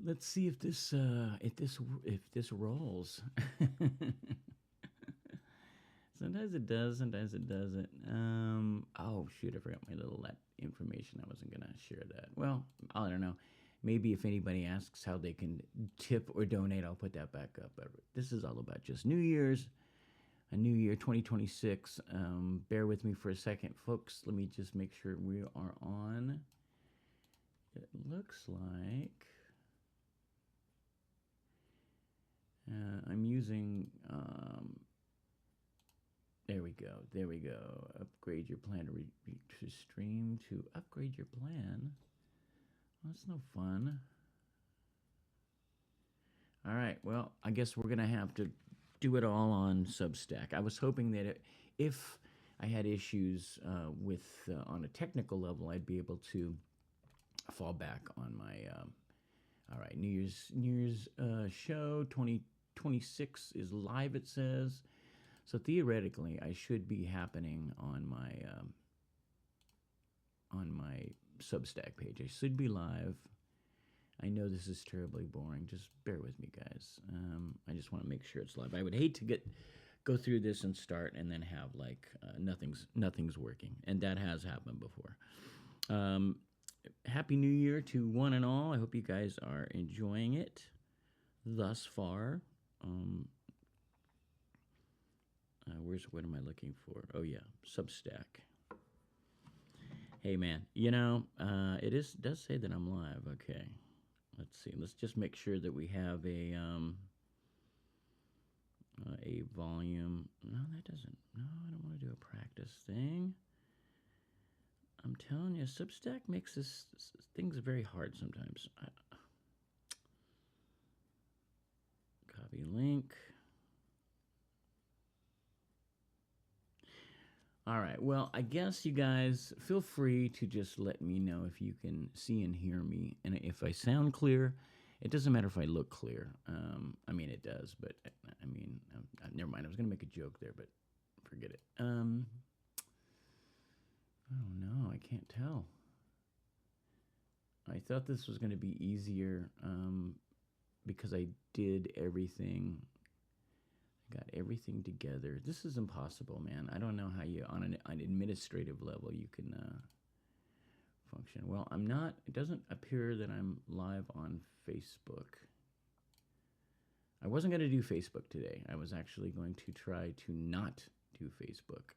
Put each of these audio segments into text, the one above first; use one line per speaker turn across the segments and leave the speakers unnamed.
Let's see if this rolls. Sometimes it does, sometimes it doesn't. Oh shoot, I forgot my little information. I wasn't gonna share that. Well, I don't know. Maybe if anybody asks how they can tip or donate, I'll put that back up. But this is all about just New Year's, a new year, 2026. Bear with me for a second, folks. Let me just make sure we are on. It looks like I'm using. There we go. There we go. Upgrade your plan to stream to upgrade your plan. Well, that's no fun. All right. Well, I guess we're gonna have to do it all on Substack. I was hoping that if I had issues with on a technical level, I'd be able to fall back on my. All right, New Year's show 2026 is live. It says. So theoretically, I should be happening on my Substack page. I should be live. I know this is terribly boring. Just bear with me, guys. I just want to make sure it's live. I would hate to go through this and start and then have like nothing's working, and that has happened before. Happy New Year to one and all. I hope you guys are enjoying it thus far. What am I looking for? Oh yeah, Substack. Hey man, it does say that I'm live. Okay, let's see. Let's just make sure that we have a volume. No, that doesn't. No, I don't want to do a practice thing. I'm telling you, Substack makes things very hard sometimes. Copy link. All right. Well, I guess you guys feel free to just let me know if you can see and hear me. And if I sound clear, it doesn't matter if I look clear. I mean, it does, but I mean, never mind. I was going to make a joke there, but forget it. Oh, no, I can't tell. I thought this was going to be easier because I did everything. Got everything together. This is impossible, man. I don't know how you, on an administrative level, you can function. Well, I'm not, it doesn't appear that I'm live on Facebook. I wasn't going to do Facebook today. I was actually going to try to not do Facebook.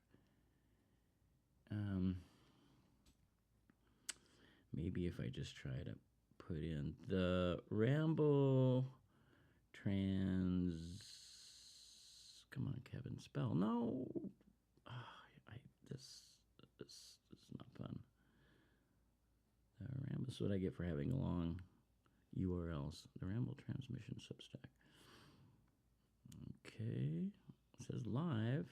Maybe if I just try to put in the Ramble Come on, Kevin, spell. No. This is not fun. The Ramble. This is what I get for having long URLs. The Ramble Transmission Substack. Okay. It says live.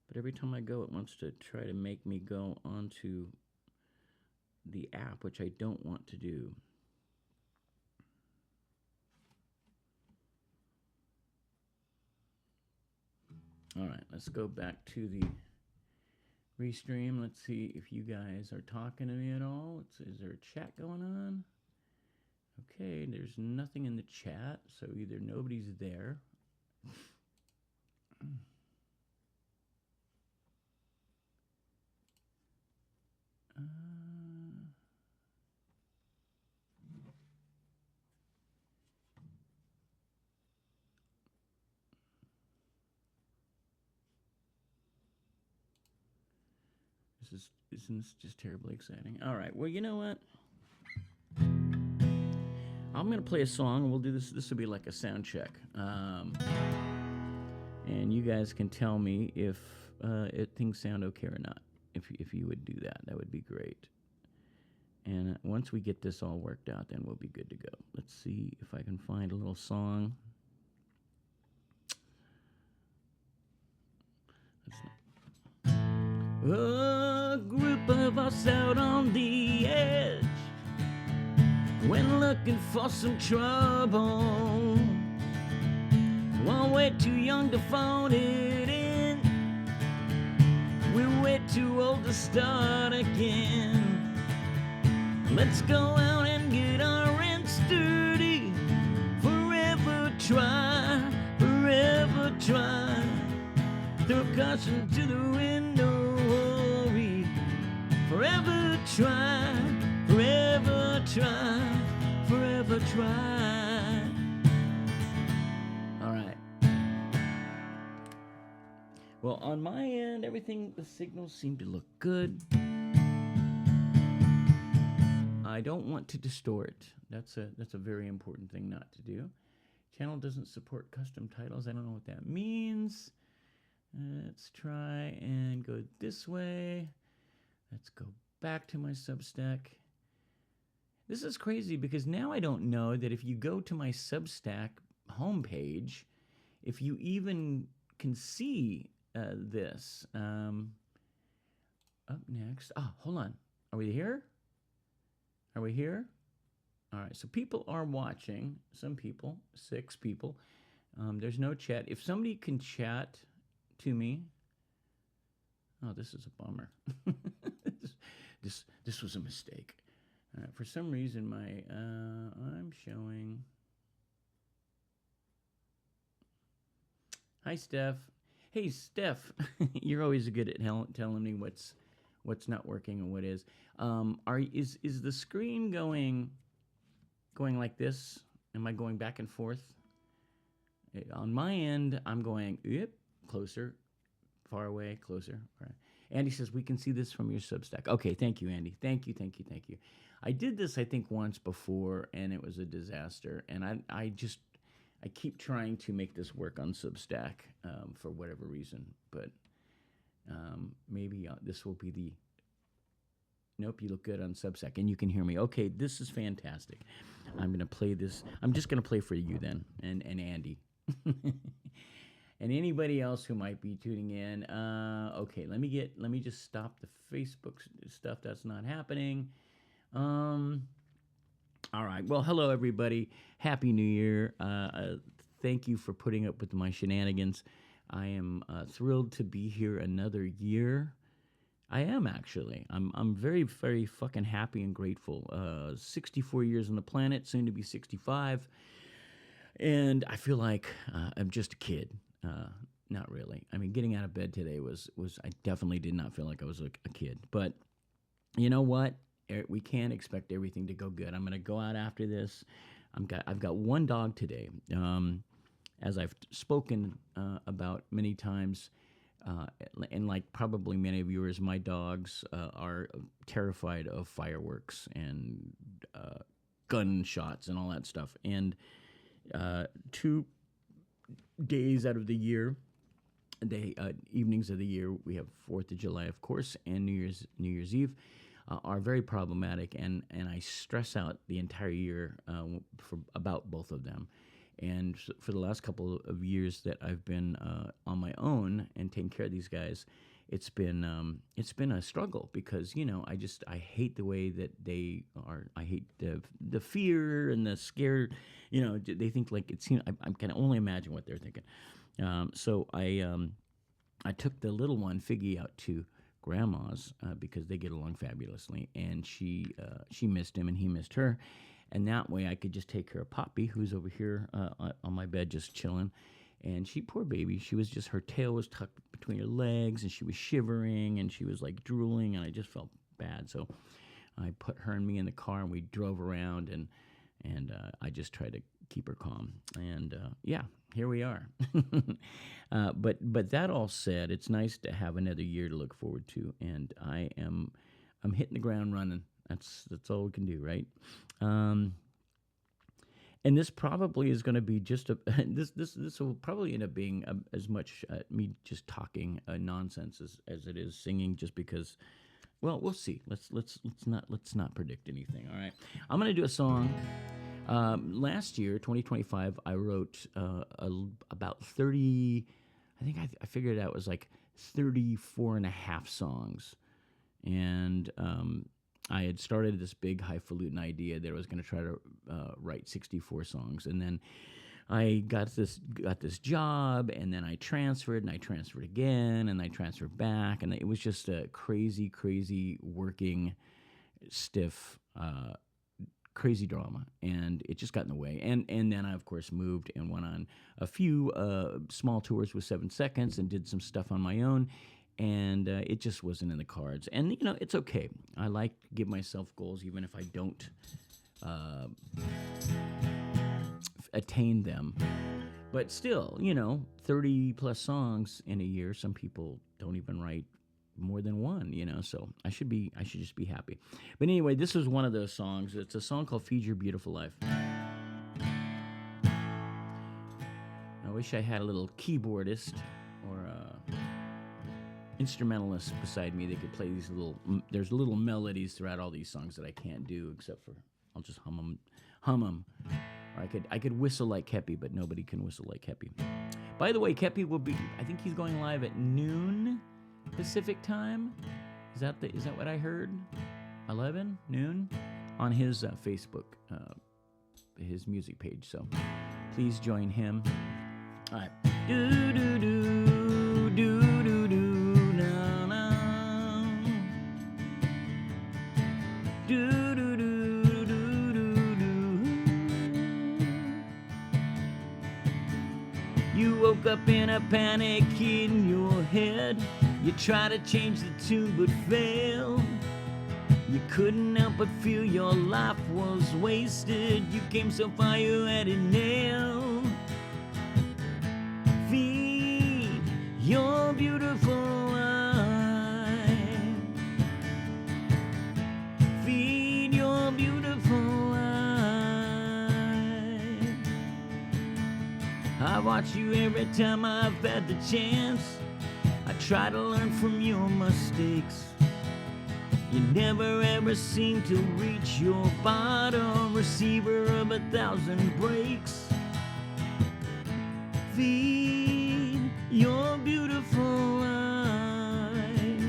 But every time I go, it wants to try to make me go onto the app, which I don't want to do. All right, let's go back to the restream. Let's see if you guys are talking to me at all. Is there a chat going on? Okay, there's nothing in the chat, so either nobody's there. Isn't this just terribly exciting? All right, well, you know what? I'm going to play a song. We'll do this. This will be like a sound check. And you guys can tell me if things sound okay or not. If you would do that, that would be great. And once we get this all worked out, then we'll be good to go. Let's see if I can find a little song. A group of us out on the edge, when looking for some trouble. One way too young to phone it in, we're way too old to start again. Let's go out and get our rent sturdy, forever try, forever try. Throw caution to the wind, no worry. Forever try, forever try, forever try. All right. Well, on my end, everything, the signals seem to look good. I don't want to distort. That's a very important thing not to do. Channel doesn't support custom titles. I don't know what that means. Let's try and go this way. Let's go back to my Substack. This is crazy because now I don't know that if you go to my Substack homepage, if you even can see this. Up next. Hold on. Are we here? Are we here? All right. So people are watching. Some people. 6 people. There's no chat. If somebody can chat to me. Oh, this is a bummer. This was a mistake. For some reason, I'm showing. Hi, Steph. Hey, Steph. You're always good at telling me what's not working and what is. Is the screen going like this? Am I going back and forth? On my end, I'm going closer, far away, closer. All right. Andy says, we can see this from your Substack. Okay, thank you, Andy. Thank you. I did this, I think, once before, and it was a disaster. And I keep trying to make this work on Substack for whatever reason. But maybe this will be the... Nope, you look good on Substack, and you can hear me. Okay, this is fantastic. I'm going to play this. I'm just going to play for you then, and Andy. And anybody else who might be tuning in. Okay, let me just stop the Facebook stuff. That's not happening. All right. Well, hello everybody. Happy New Year. Thank you for putting up with my shenanigans. I am thrilled to be here another year. I am actually. I'm very, very fucking happy and grateful. 64 years on the planet, soon to be 65. And I feel like I'm just a kid. Not really. I mean, getting out of bed today was I definitely did not feel like I was a kid. But you know what? We can't expect everything to go good. I'm going to go out after this. I've got one dog today. As I've spoken about many times, and like probably many viewers, my dogs are terrified of fireworks and gunshots and all that stuff. And 2 days out of the year, evenings of the year, we have 4th of July, of course, and New Year's Eve, are very problematic, and I stress out the entire year about both of them. And for the last couple of years that I've been on my own and taking care of these guys, it's been a struggle because I hate the way that they are. I hate the fear and the scare. They think like it seems. I can only imagine what they're thinking. So I took the little one, Figgy, out to Grandma's because they get along fabulously, and she missed him and he missed her. And that way I could just take care of Poppy, who's over here on my bed just chilling. And poor baby, her tail was tucked between her legs, and she was shivering, and she was like drooling, and I just felt bad. So I put her and me in the car, and we drove around, and I just tried to keep her calm. And here we are. But that all said, it's nice to have another year to look forward to, and I'm hitting the ground running. That's all we can do, right? And this probably is going to be just this will probably end up being as much me just talking nonsense as it is singing, just because. Well, we'll see. Let's not predict anything. All right, I'm going to do a song. Last year, 2025, I wrote about 30. I think I figured it out, it was like 34 and a half songs, and I had started this big highfalutin idea that I was going to try to write 64 songs, and then I got this job, and then I transferred, and I transferred again, and I transferred back, and it was just a crazy working, stiff crazy drama, and it just got in the way. And then I, of course, moved and went on a few small tours with 7 Seconds and did some stuff on my own, and it just wasn't in the cards. And, you know, it's okay. I like to give myself goals even if I don't attain them. But still, you know, 30-plus songs in a year, some people don't even write more than one, you know, so I should just be happy. But anyway, this is one of those songs. It's a song called Feed Your Beautiful Life. I wish I had a little keyboardist or a instrumentalist beside me that could play these there's little melodies throughout all these songs that I can't do, except for I'll just hum them. Or I could whistle like Kepi, but nobody can whistle like Kepi. By the way, Kepi will be, I think he's going live at noon Pacific time. Is that what I heard? 11 noon on his Facebook, his music page. So please join him. All right. Do do do do do do na na. Do do do do do do. You woke up in a panic in your head. You try to change the tune but failed. You couldn't help but feel your life was wasted. You came so far you had it nailed. Feed your beautiful life. Feed your beautiful life. I watch you every time I've had the chance. I try to learn from your mistakes. You never ever seem to reach your bottom, receiver of 1,000 breaks. Feed your beautiful life.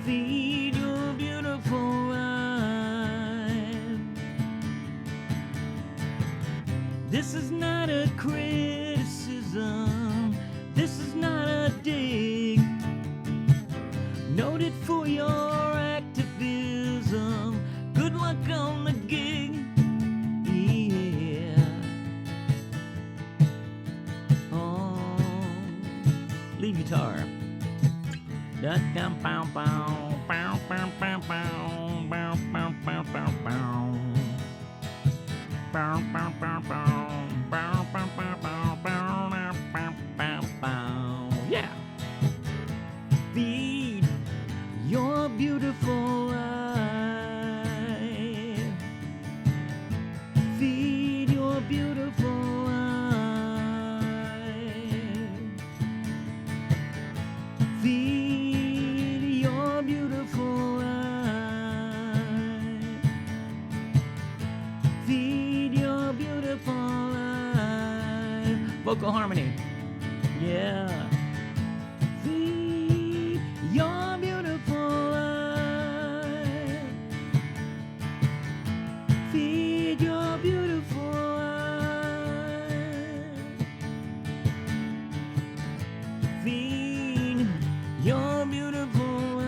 Feed your beautiful life. This is not a criticism. This is not a dig. Noted for your activism. Good luck on the gig. Yeah. Oh. Lead guitar. Da dum pow pow pow pow pow pow pow pow pow pow pow. Pow pow pow pow pow pow pow pow pow pow pow pow. Yeah. Feed your beautiful life. Feed your beautiful life. Feed your beautiful life. Feed your beautiful life. Vocal harmony. Yeah. Feed your beautiful life. Feed your beautiful life. Feed your beautiful life.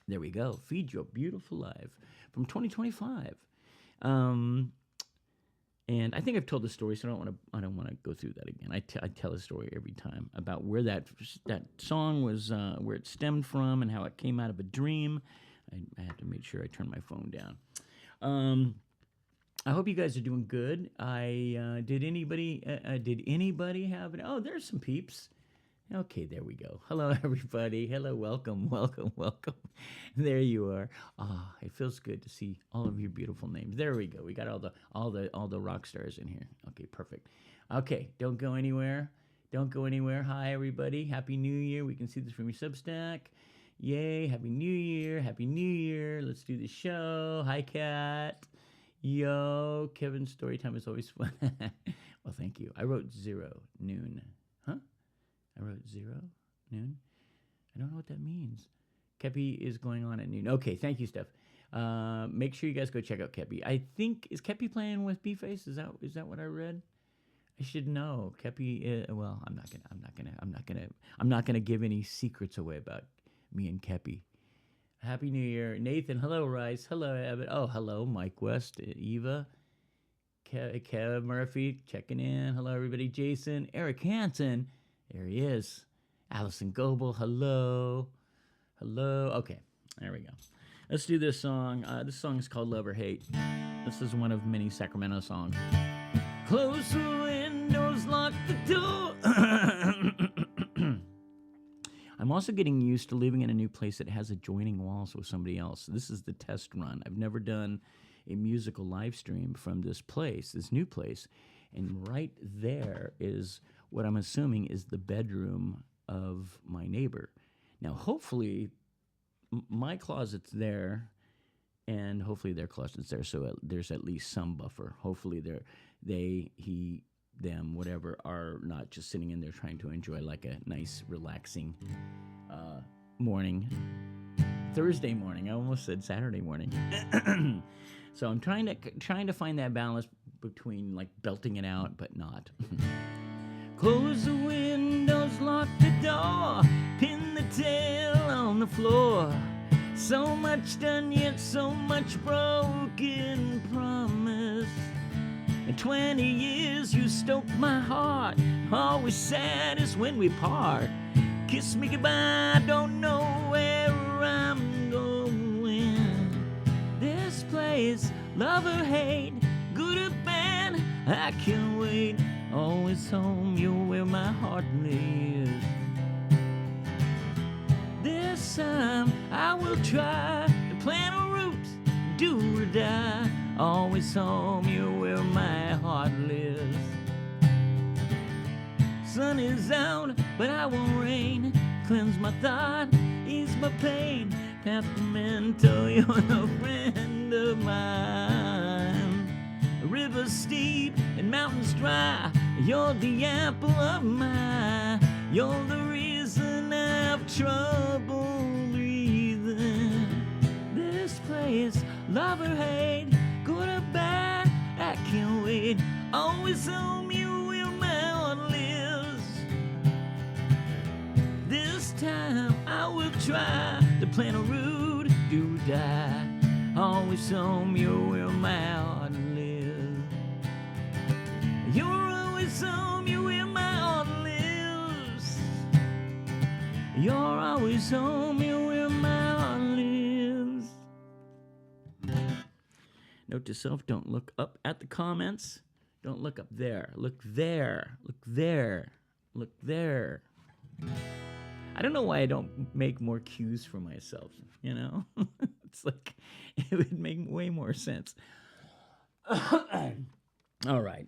There we go. Feed your beautiful life from 2025. And I think I've told the story, so I don't want to go through that again. I tell a story every time about where that song was, where it stemmed from, and how it came out of a dream. I have to make sure I turn my phone down. I hope you guys are doing good. Did anybody have it? Oh, there's some peeps. Okay, there we go. Hello, everybody. Hello, welcome. There you are. Ah, it feels good to see all of your beautiful names. There we go. We got all the rock stars in here. Okay, perfect. Okay, don't go anywhere. Hi, everybody. Happy New Year. We can see this from your Substack. Yay! Happy New Year. Let's do the show. Hi, Kat. Yo, Kevin's story time is always fun. Well, thank you. I wrote 0 noon. Huh? I wrote 0 noon. I don't know what that means. Kepi is going on at noon. Okay, thank you, Steph. Make sure you guys go check out Kepi. I think, is Kepi playing with B-Face? Is that what I read? I should know. Kepi. Well, I'm not gonna give any secrets away about me and Kepi. Happy New Year, Nathan. Hello, Rice. Hello, Evan. Oh, hello, Mike West, Eva, Kev Murphy checking in. Hello, everybody. Jason, Eric Hansen. There he is. Allison Goebel. Hello. Hello. Okay, there we go. Let's do this song. This song is called Love or Hate. This is one of many Sacramento songs. Close the windows, lock the door. I'm also getting used to living in a new place that has adjoining walls with somebody else. This is the test run. I've never done a musical live stream from this place, this new place. And right there is what I'm assuming is the bedroom of my neighbor. Now, hopefully, my closet's there, and hopefully their closet's there, so there's at least some buffer. Hopefully they, he, them, whatever, are not just sitting in there trying to enjoy like a nice, relaxing morning. Thursday morning. I almost said Saturday morning. So I'm trying to find that balance between like belting it out, but not. Close the windows, lock the door, pin the tail on the floor. So much done yet so much broken promise. In 20 years you stoked my heart. Always sad is when we part. Kiss me goodbye, don't know where I'm going. This place, love or hate, good or bad, I can't wait. Always home, you're where my heart lives. This time I will try to plant a root, do or die. Always home, you're where my heart lives. Sun is out, but I won't rain. Cleanse my thought, ease my pain. Temperamental, you're a friend of mine. Rivers steep and mountains dry. You're the apple of my eye. You're the reason I've trouble breathing. This place, love or hate, good or bad, I can't wait. Always home, you where my heart lives. This time I will try to plant a root, do or die. Always home, you're where my heart lives. You're always home, you're where my heart lives. You're always home, you're where my heart lives. Note to self, don't look up at the comments. Don't look up there. Look there. Look there. Look there. I don't know why I don't make more cues for myself, you know? It's like, it would make way more sense. All right.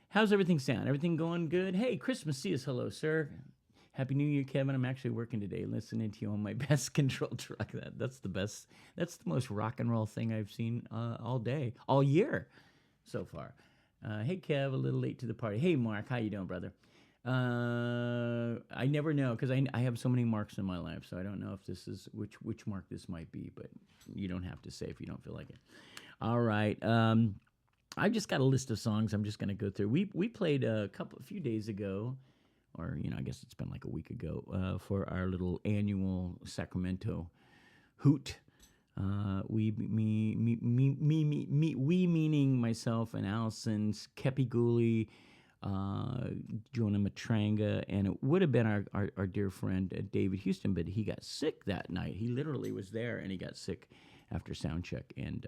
How's everything sound? Everything going good? Hey, Christmas see us. Hello, sir. Happy New Year, Kevin. I'm actually working today, listening to you on my best control truck. That's the best. That's the most rock and roll thing I've seen all day, all year so far. Hey, Kev, a little late to the party. Hey, Mark, how you doing, brother? I never know because I have so many marks in my life, so I don't know if this is which mark this might be, but you don't have to say if you don't feel like it. All right. I've just got a list of songs I'm just going to go through. We played a few days ago, or I guess it's been like a week ago, for our little annual Sacramento hoot. We meaning myself and Allison, Kepi Gooley, Jonah Matranga, and it would have been our dear friend David Houston, but he got sick that night. He literally was there, and he got sick after sound check, and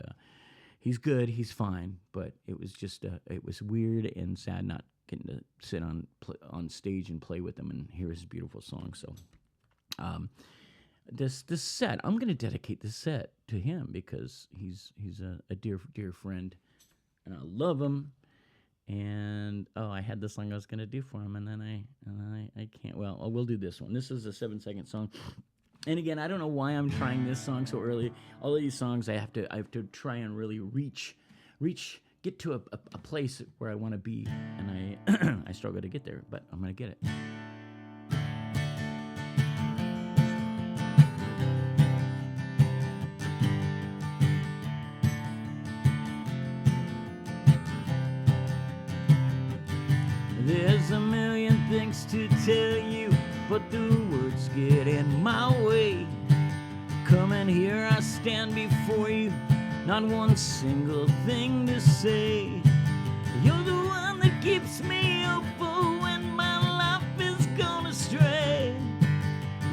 he's good, he's fine, but it was just it was weird and sad not getting to sit on stage and play with him and hear his beautiful song. So this set, I'm going to dedicate this set to him because he's a dear friend, and I love him. And I had this song I was going to do for him, and then I can't. Well, we'll do this one. This is a 7-second song. And again, I don't know why I'm trying this song so early. All of these songs I have to try and really get to a place where I want to be, and I struggle to get there, but I'm going to get it. There's a million things to tell you, but the words get in my way. Come and here I stand before you, not one single thing to say. You're the one that keeps me up when my life is gone astray.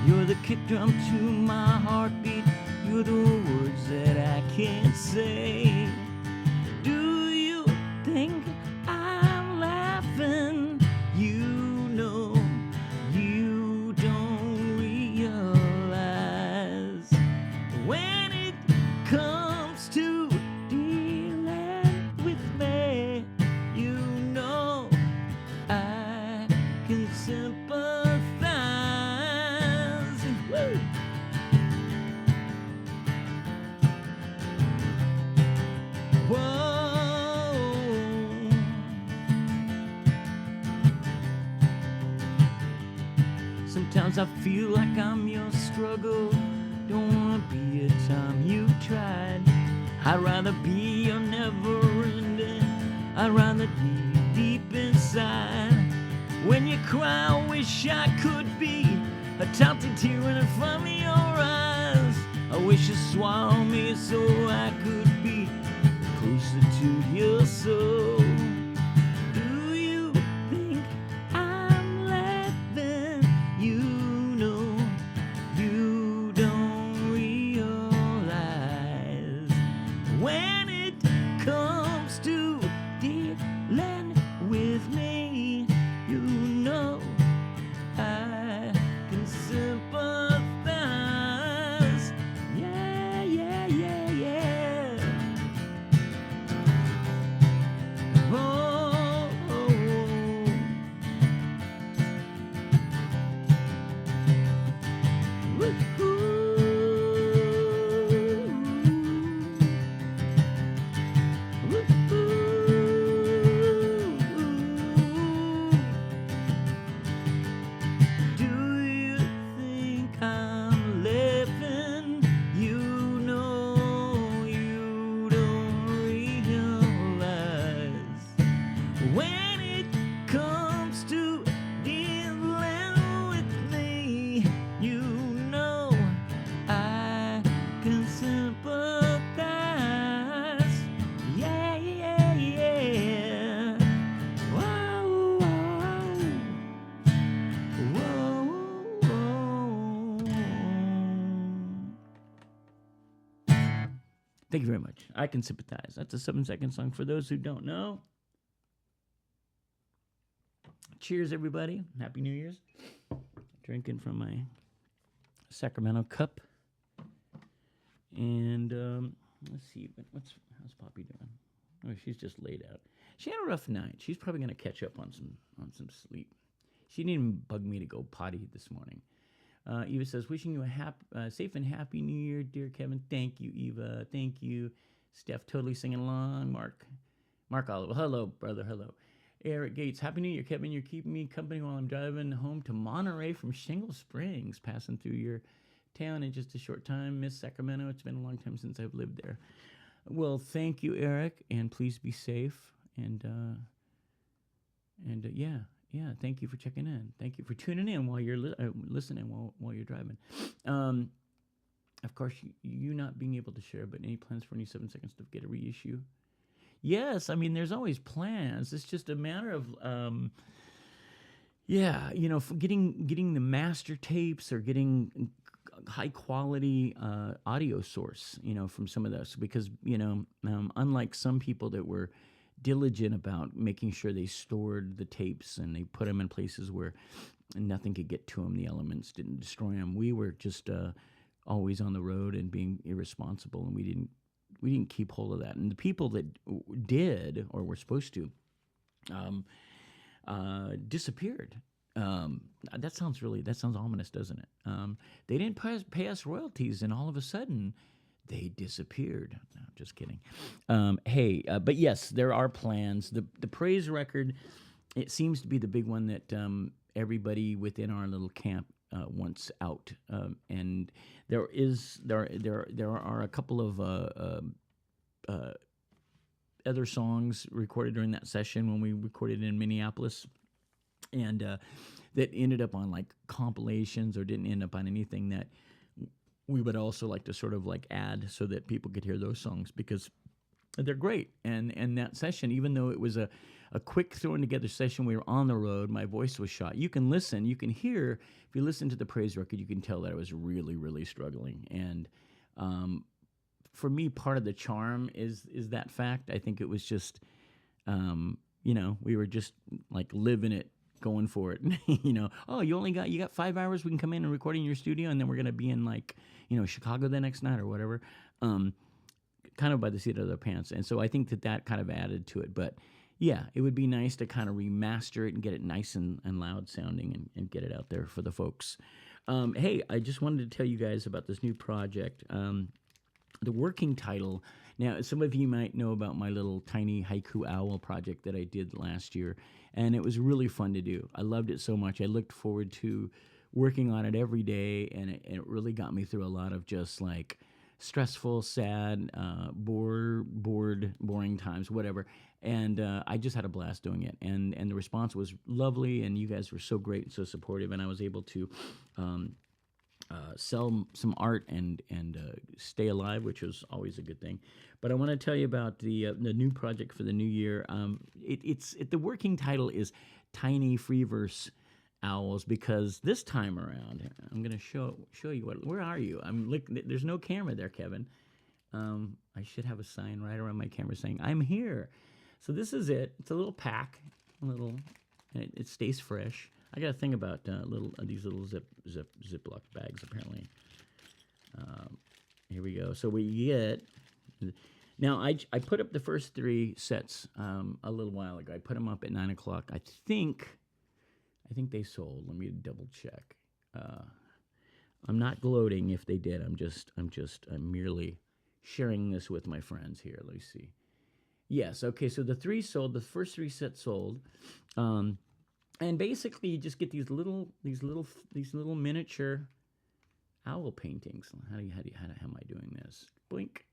You're the kick drum to my heartbeat. You're the words that I can't say. Do you think I'm laughing? You know you don't realize when it comes to dealing with me, you know I can sympathize. Woo. Whoa. Sometimes I feel like I'm your struggle. Don't wanna be a time you tried. I'd rather be your never ending. I'd rather be deep inside. When you cry, I wish I could be a talented tear in front of your eyes. I wish you swallow me so I could be closer to your soul. Do you think I'm laughing? You know you don't realize when it comes to dealing with me, you know I can sympathize. Yeah, yeah, yeah, yeah. Oh, oh, oh. Woo-hoo. Do you think I'm laughing? You know you don't realize when it comes to dealing with me, you know I can sympathize. Yeah, yeah, yeah. Whoa, whoa, whoa. Thank you very much. I can sympathize. That's a 7-second song for those who don't know. Cheers, everybody. Happy New Year's. Drinking from my Sacramento cup. And let's see. How's Poppy doing? Oh, she's just laid out. She had a rough night. She's probably going to catch up on some sleep. She didn't even bug me to go potty this morning. Eva says, wishing you a safe and happy New Year, dear Kevin. Thank you, Eva. Thank you. Steph, totally singing along. Mark Oliver. Hello, brother. Hello. Eric Gates. Happy New Year, Kevin. You're keeping me company while I'm driving home to Monterey from Shingle Springs, passing through your town in just a short time. Miss Sacramento. It's been a long time since I've lived there. Well, thank you, Eric, and please be safe. And yeah, thank you for checking in. Thank you for tuning in while you're listening while you're driving. Of course, you not being able to share, but any plans for any 7 seconds to get a reissue? Yes, I mean, there's always plans. It's just a matter of, for getting the master tapes or getting high quality audio source, from some of those, because, unlike some people that were diligent about making sure they stored the tapes and they put them in places where nothing could get to them, the elements didn't destroy them. We were just always on the road and being irresponsible, and we didn't keep hold of that. And the people that did or were supposed to disappeared. That sounds ominous, doesn't it? They didn't pay us royalties, and all of a sudden they disappeared. No, just kidding. But yes, there are plans. The praise record, it seems to be the big one that everybody within our little camp wants out. And there are a couple of other songs recorded during that session when we recorded in Minneapolis. and that ended up on like compilations or didn't end up on anything that we would also like to sort of like add so that people could hear those songs because they're great. And that session, even though it was a quick thrown together session, we were on the road, my voice was shot. You can listen, you can hear, if you listen to the praise record, you can tell that I was really, really struggling. And for me, part of the charm is that fact. I think it was just, we were just like living it, going for it. Oh, you got 5 hours. We can come in and record in your studio, and then we're gonna be in like, Chicago the next night or whatever. Kind of by the seat of their pants. And so I think that kind of added to it. But yeah, it would be nice to kind of remaster it and get it nice and loud sounding and get it out there for the folks. Hey, I just wanted to tell you guys about this new project. The working title. Now, some of you might know about my little tiny haiku owl project that I did last year, and it was really fun to do. I loved it so much. I looked forward to working on it every day, and it really got me through a lot of just like stressful, sad, boring times, whatever. And I just had a blast doing it, and the response was lovely, and you guys were so great and so supportive, and I was able to sell some art and stay alive, which was always a good thing. But I want to tell you about the new project for the new year. The working title is Tiny Freeverse Owls, because this time around, I'm going to show you where are you? There's no camera there, Kevin. I should have a sign right around my camera saying I'm here. So this is it. It's a little pack, and it stays fresh. I got a thing about these little Ziploc bags, apparently. Here we go. So we get... Now, I put up the first 3 sets a little while ago. I put them up at 9 o'clock. I think they sold. Let me double check. I'm not gloating if they did. I'm merely sharing this with my friends here. Let me see. Yes, okay, so the 3 sold. The first 3 sets sold. And basically, you just get these little miniature owl paintings. How am I doing this? Blink,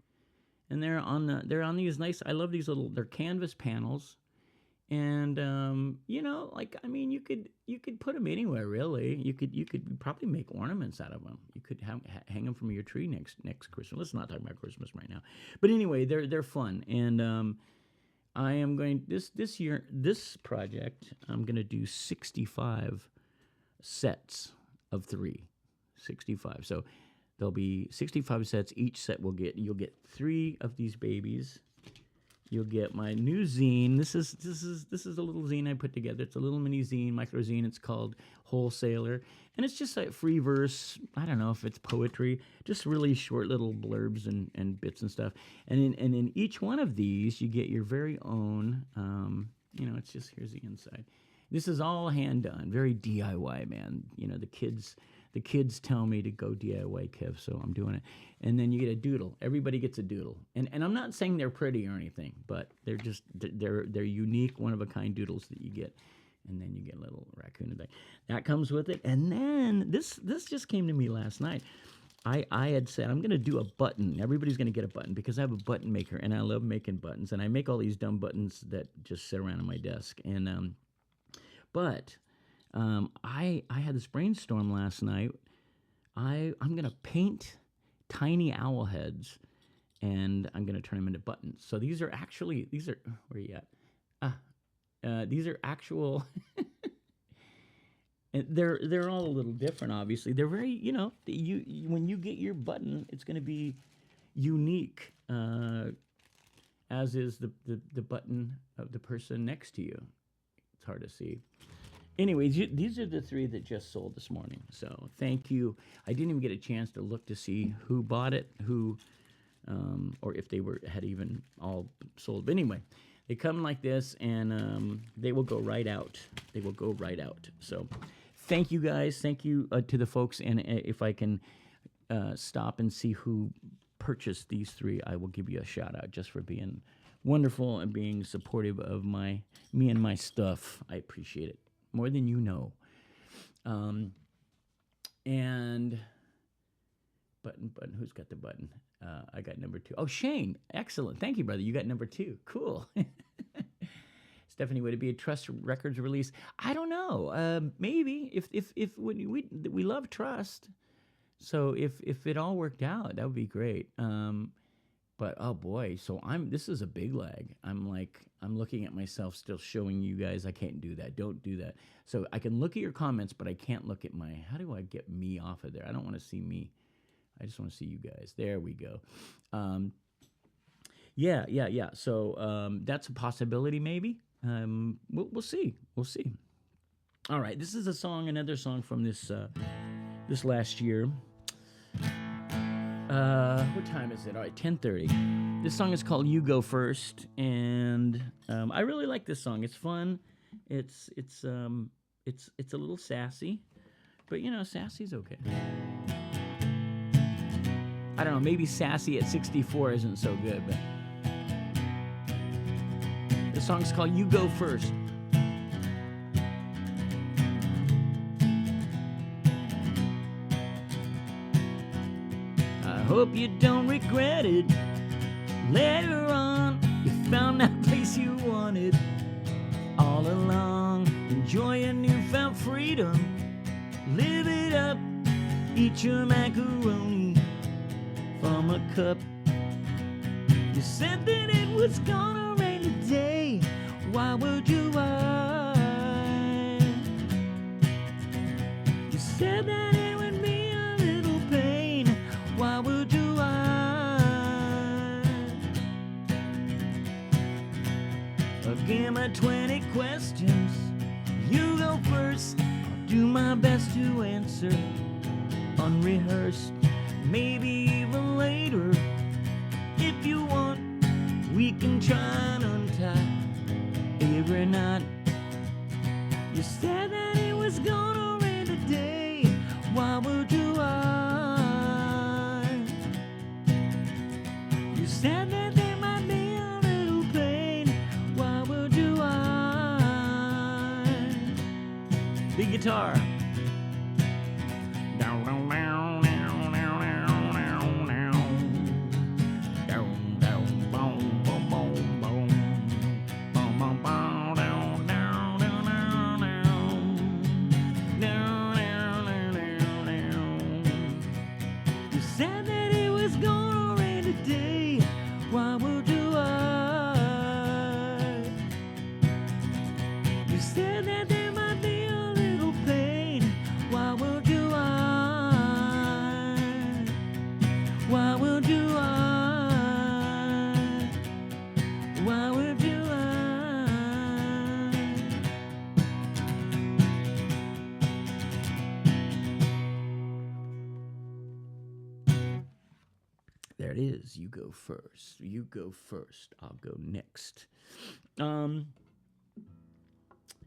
and they're on these nice. I love these they're canvas panels, and you could put them anywhere really. You could probably make ornaments out of them. You could hang them from your tree next Christmas. Let's not talk about Christmas right now, but anyway, they're fun, and I am going this year. This project, I'm going to do 65 sets of 3, 65. So there'll be 65 sets. Each set you'll get 3 of these babies. You'll get my new zine. This is a little zine I put together. It's a little mini zine, micro zine. It's called Wholesaler, and it's just like free verse. I don't know if it's poetry, just really short little blurbs and bits and stuff. And in each one of these, you get your very own. It's just, here's the inside. This is all hand done, very DIY, man. The kids tell me to go DIY, Kev, so I'm doing it. And then you get a doodle. Everybody gets a doodle. And I'm not saying they're pretty or anything, but they're unique, one-of-a-kind doodles that you get. And then you get a little raccoon and thing. That comes with it. And then this just came to me last night. I had said I'm going to do a button. Everybody's going to get a button because I have a button maker, and I love making buttons. And I make all these dumb buttons that just sit around on my desk. And I had this brainstorm last night. I'm going to paint tiny owl heads, and I'm going to turn them into buttons. So these are where are you at? These are actual. And they're all a little different, obviously. They're very, when you get your button, it's going to be unique, as is the button of the person next to you. It's hard to see. Anyways, these are the 3 that just sold this morning. So thank you. I didn't even get a chance to look to see who bought it, or if they had even all sold. But anyway, they come like this, and they will go right out. They will go right out. So thank you, guys. Thank you to the folks. And if I can stop and see who purchased these 3, I will give you a shout out just for being wonderful and being supportive of me and my stuff. I appreciate it more than you know. And button, who's got the button? I got number 2. Oh, Shane, excellent. Thank you, brother. You got number 2. Cool. Stephanie, would it be a Trust Records release? I don't know. Maybe if we love Trust, so if it all worked out, that would be great. But oh boy, so this is a big lag. I'm looking at myself still showing you guys I can't do that. Don't do that. So I can look at your comments, but I can't look at how do I get me off of there? I don't want to see me. I just want to see you guys. There we go. Yeah. So that's a possibility maybe. We'll see. We'll see. All right, this is another song from this last year. What time is it? All right, 10:30. This song is called "You Go First," and I really like this song. It's fun. It's a little sassy, but sassy's okay. I don't know. Maybe sassy at 64 isn't so good, but the song's called "You Go First." Hope you don't regret it. Later on, you found that place you wanted all along. Enjoy your newfound freedom. Live it up. Eat your macaroni from a cup. You said that it was gonna rain today. Why would you lie? You said that it would be a little pain. Why would you lie? Again, my 20 questions. You go first. I'll do my best to answer. Unrehearsed. Maybe even later. If you want, we can try and untie every night. You said that it was gonna rain today. Why would you lie? You said that there might be a little pain. Why would you lie? Big guitar. There it is. You go first. You go first. I'll go next.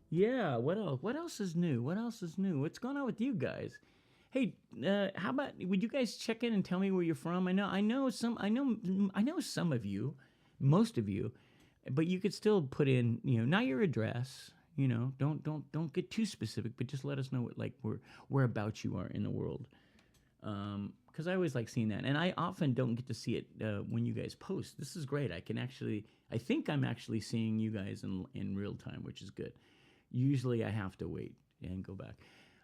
Yeah, what else? What else is new? What else is new? What's going on with you guys? Hey, how about would you guys check in and tell me where you're from? I know some of you, most of you, but you could still put in, not your address, don't get too specific, but just let us know whereabouts you are in the world. Because I always like seeing that, and I often don't get to see it when you guys post. This is great. I think I'm actually seeing you guys in real time, which is good. Usually I have to wait and go back.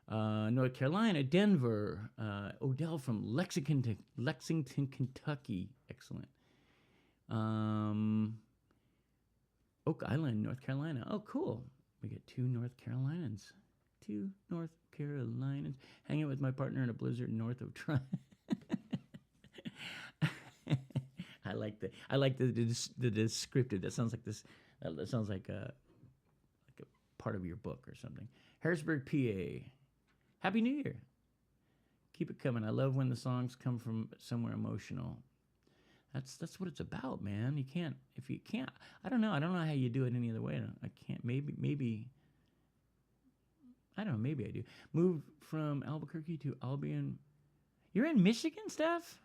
North Carolina, Denver, Odell from Lexington, Kentucky. Excellent. Oak Island, North Carolina. Oh, cool. We get two North Carolinians. Hanging with my partner in a blizzard north of Trump. I like the descriptive. That sounds like this. That sounds like a part of your book or something. Harrisburg, PA. Happy New Year. Keep it coming. I love when the songs come from somewhere emotional. That's what it's about, man. If you can't, I don't know how you do it any other way. I can't. Maybe. I don't know. Maybe I do. Moved from Albuquerque to Albion. You're in Michigan, Steph?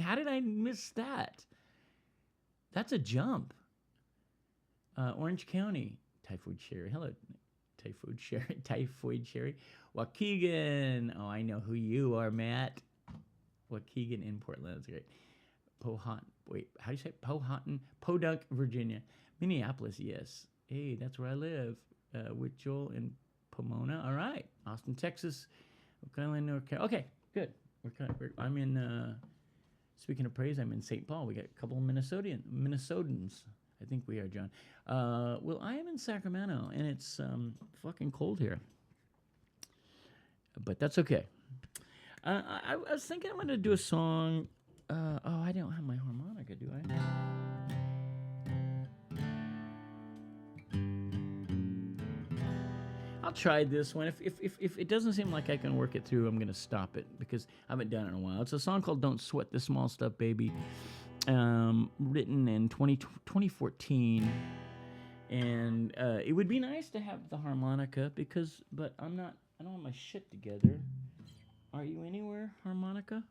How did I miss that? That's a jump. Orange County. Typhoid Sherry. Hello, Typhoid Sherry. Waukegan. Oh, I know who you are, Matt. Waukegan in Portland. That's great. How do you say it? Powhatan? Podunk, Virginia. Minneapolis, yes. Hey, that's where I live. With Joel in Pomona. All right. Austin, Texas. Oak Island, North Carolina. Okay, good. I'm in, speaking of praise, I'm in St. Paul. We got a couple of Minnesotans. I think we are, John. Well, I am in Sacramento, and it's fucking cold here. But that's okay. I was thinking I'm going to do a song. I don't have my harmonica, do I? I'll try this one. If it doesn't seem like I can work it through, I'm going to stop it because I haven't done it in a while. It's a song called Don't Sweat the Small Stuff, Baby, written in 2014. And it would be nice to have the harmonica but I don't have my shit together. Are you anywhere, harmonica?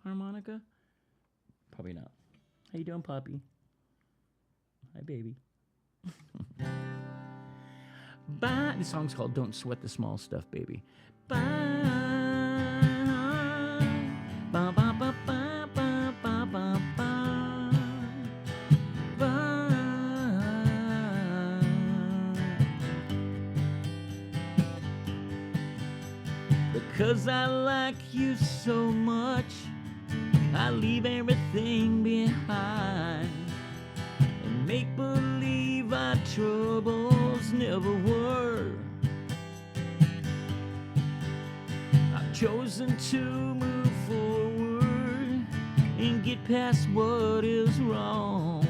Probably not. How you doing, Poppy? Hi, baby. Bye. The song's called Don't Sweat the Small Stuff, Baby. Bye. Ba ba ba ba ba ba ba ba. Bye. Because I like you so much, I leave everything behind and make believe our troubles never were. I've chosen to move forward and get past what is wrong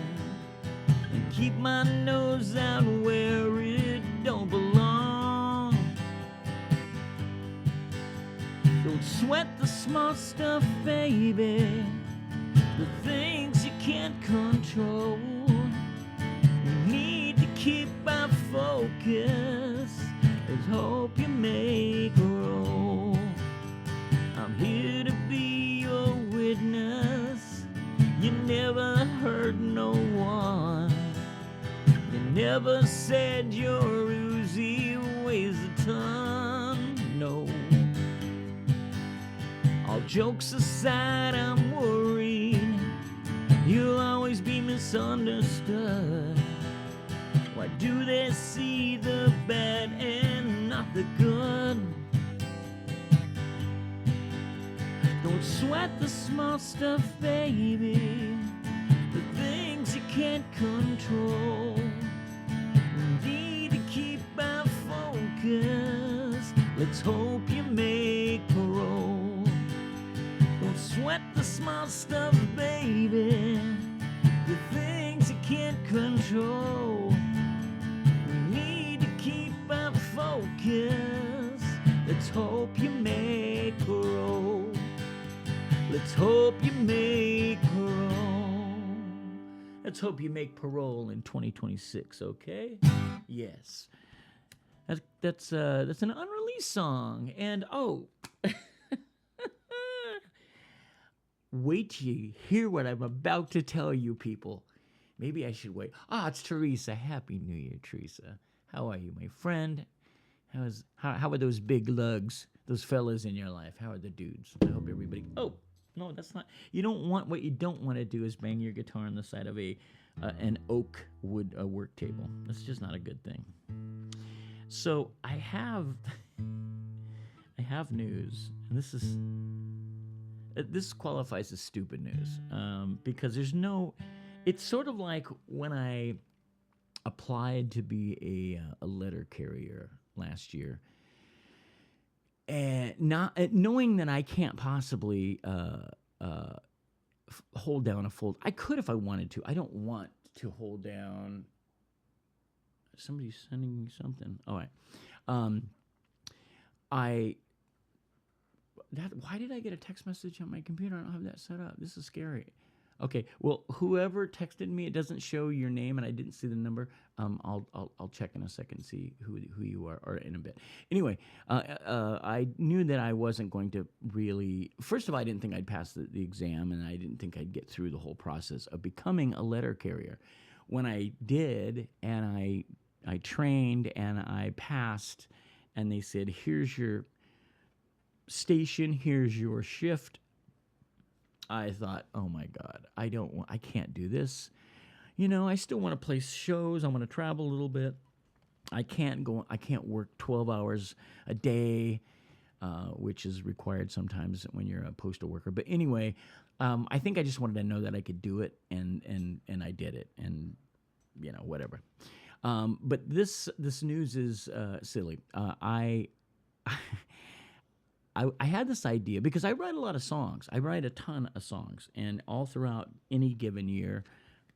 and keep my nose out where it don't belong. Don't sweat the small stuff, baby, the things you can't control. You need to keep our focus. Let's hope you make a roll. I'm here to be your witness. You never hurt no one. You never said your Uzi weighs a ton. No. All jokes aside, I'm worried you'll always be misunderstood. Why do they see the bad and not the good? Don't sweat the small stuff, baby, the things you can't control. We need to keep our focus. Let's hope you make parole. Don't sweat the small stuff, baby, the things you can't control. We need to keep our focus. Let's hope you make parole. Let's hope you make parole. Let's hope you make parole in 2026, okay? Yes. That's an unreleased song. And wait till you hear what I'm about to tell you, people. Maybe I should wait. It's Teresa. Happy New Year, Teresa. How are you, my friend? How are those big lugs, those fellas in your life? How are the dudes? I hope everybody... No, that's not... What you don't want to do is bang your guitar on the side of an oak wood work table. That's just not a good thing. So I have news, and this qualifies as stupid news because there's no... It's sort of like when I applied to be a letter carrier last year, and not knowing that I can't possibly hold down a fold. I could if I wanted to. I don't want to hold down. Somebody's sending me something. All right. Why did I get a text message on my computer? I don't have that set up. This is scary. Okay, well, whoever texted me, it doesn't show your name, and I didn't see the number. I'll check in a second and see who you are, or in a bit. Anyway, I knew that I wasn't going to really. First of all, I didn't think I'd pass the exam, and I didn't think I'd get through the whole process of becoming a letter carrier. When I did, and I trained, and I passed, and they said, "Here's your station. Here's your shift." I thought, oh my God, I can't do this. I still want to play shows. I want to travel a little bit. I can't work 12 hours a day, which is required sometimes when you're a postal worker. But anyway, I think I just wanted to know that I could do it, and I did it, and whatever. But this news is silly. I had this idea because I write a lot of songs. I write a ton of songs, and all throughout any given year,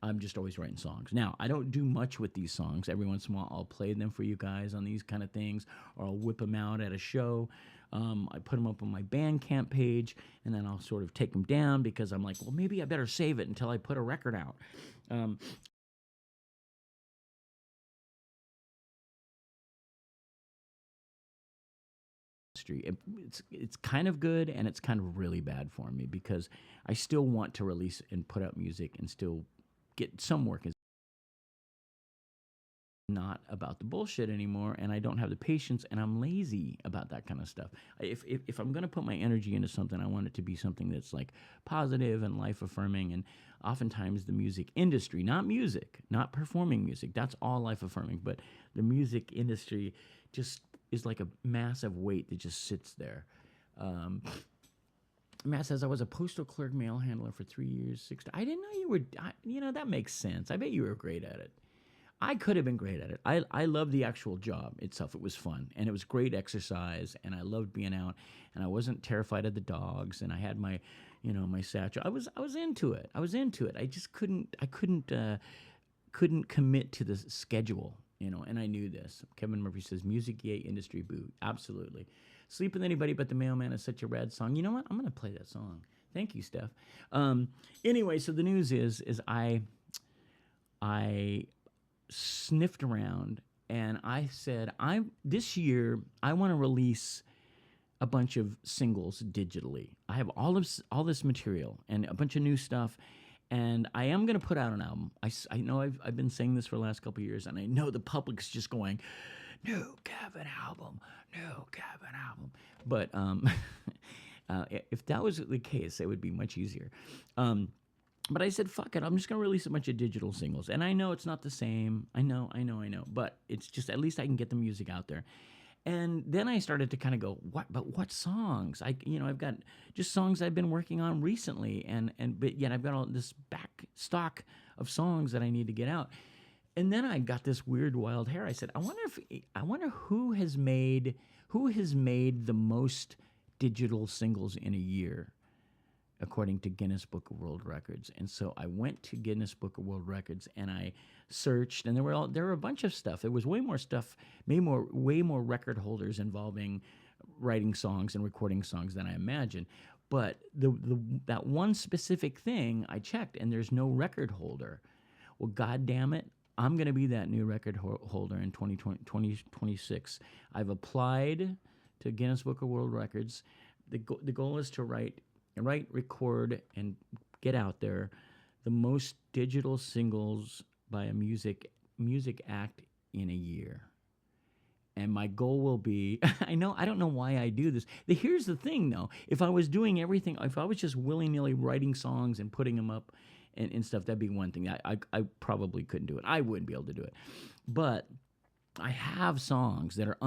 I'm just always writing songs. Now, I don't do much with these songs. Every once in a while, I'll play them for you guys on these kind of things, or I'll whip them out at a show. I put them up on my Bandcamp page, and then I'll sort of take them down because I'm like, well, maybe I better save it until I put a record out. It's kind of good and it's kind of really bad for me because I still want to release and put out music and still get some work. It's not about the bullshit anymore, and I don't have the patience, and I'm lazy about that kind of stuff. If I'm going to put my energy into something, I want it to be something that's like positive and life affirming. And oftentimes the music industry, not music, not performing music, that's all life affirming, but the music industry just is like a massive weight that just sits there. Matt says, I was a postal clerk mail handler for 3 years. I didn't know you were, that makes sense. I bet you were great at it. I could have been great at it. I loved the actual job itself. It was fun, and it was great exercise, and I loved being out, and I wasn't terrified of the dogs, and I had my, my satchel. I was into it. I just couldn't commit to the schedule, and I knew this. Kevin Murphy says, music yay, industry boo. Absolutely. Sleep with Anybody But the Mailman is such a rad song. You know what? I'm going to play that song. Thank you, Steph. Anyway, so the news is I sniffed around and I said, this year I want to release a bunch of singles digitally. I have all this material and a bunch of new stuff, and I am going to put out an album. I know I've been saying this for the last couple of years, and I know the public's just going, new Kevin album, new Kevin album. But if that was the case, it would be much easier. But I said, fuck it, I'm just going to release a bunch of digital singles. And I know it's not the same. I know. But it's just, at least I can get the music out there. And then I started to kind of go, what songs? I've got just songs I've been working on recently. But yet I've got all this back stock of songs that I need to get out. And then I got this weird wild hair. I said, I wonder who has made the most digital singles in a year, according to Guinness Book of World Records. And so I went to Guinness Book of World Records and I searched, and there were a bunch of stuff. There was way more stuff, way more record holders involving writing songs and recording songs than I imagined. But that one specific thing I checked, and there's no record holder. Well, God damn it, I'm going to be that new record holder in 2026. I've applied to Guinness Book of World Records. The goal is to write, record, and get out there the most digital singles by a music act in a year. And my goal will be, I don't know why I do this. Here's the thing, though. If I was doing everything, if I was just willy-nilly writing songs and putting them up and stuff, that'd be one thing. I probably couldn't do it. I wouldn't be able to do it. But I have songs that are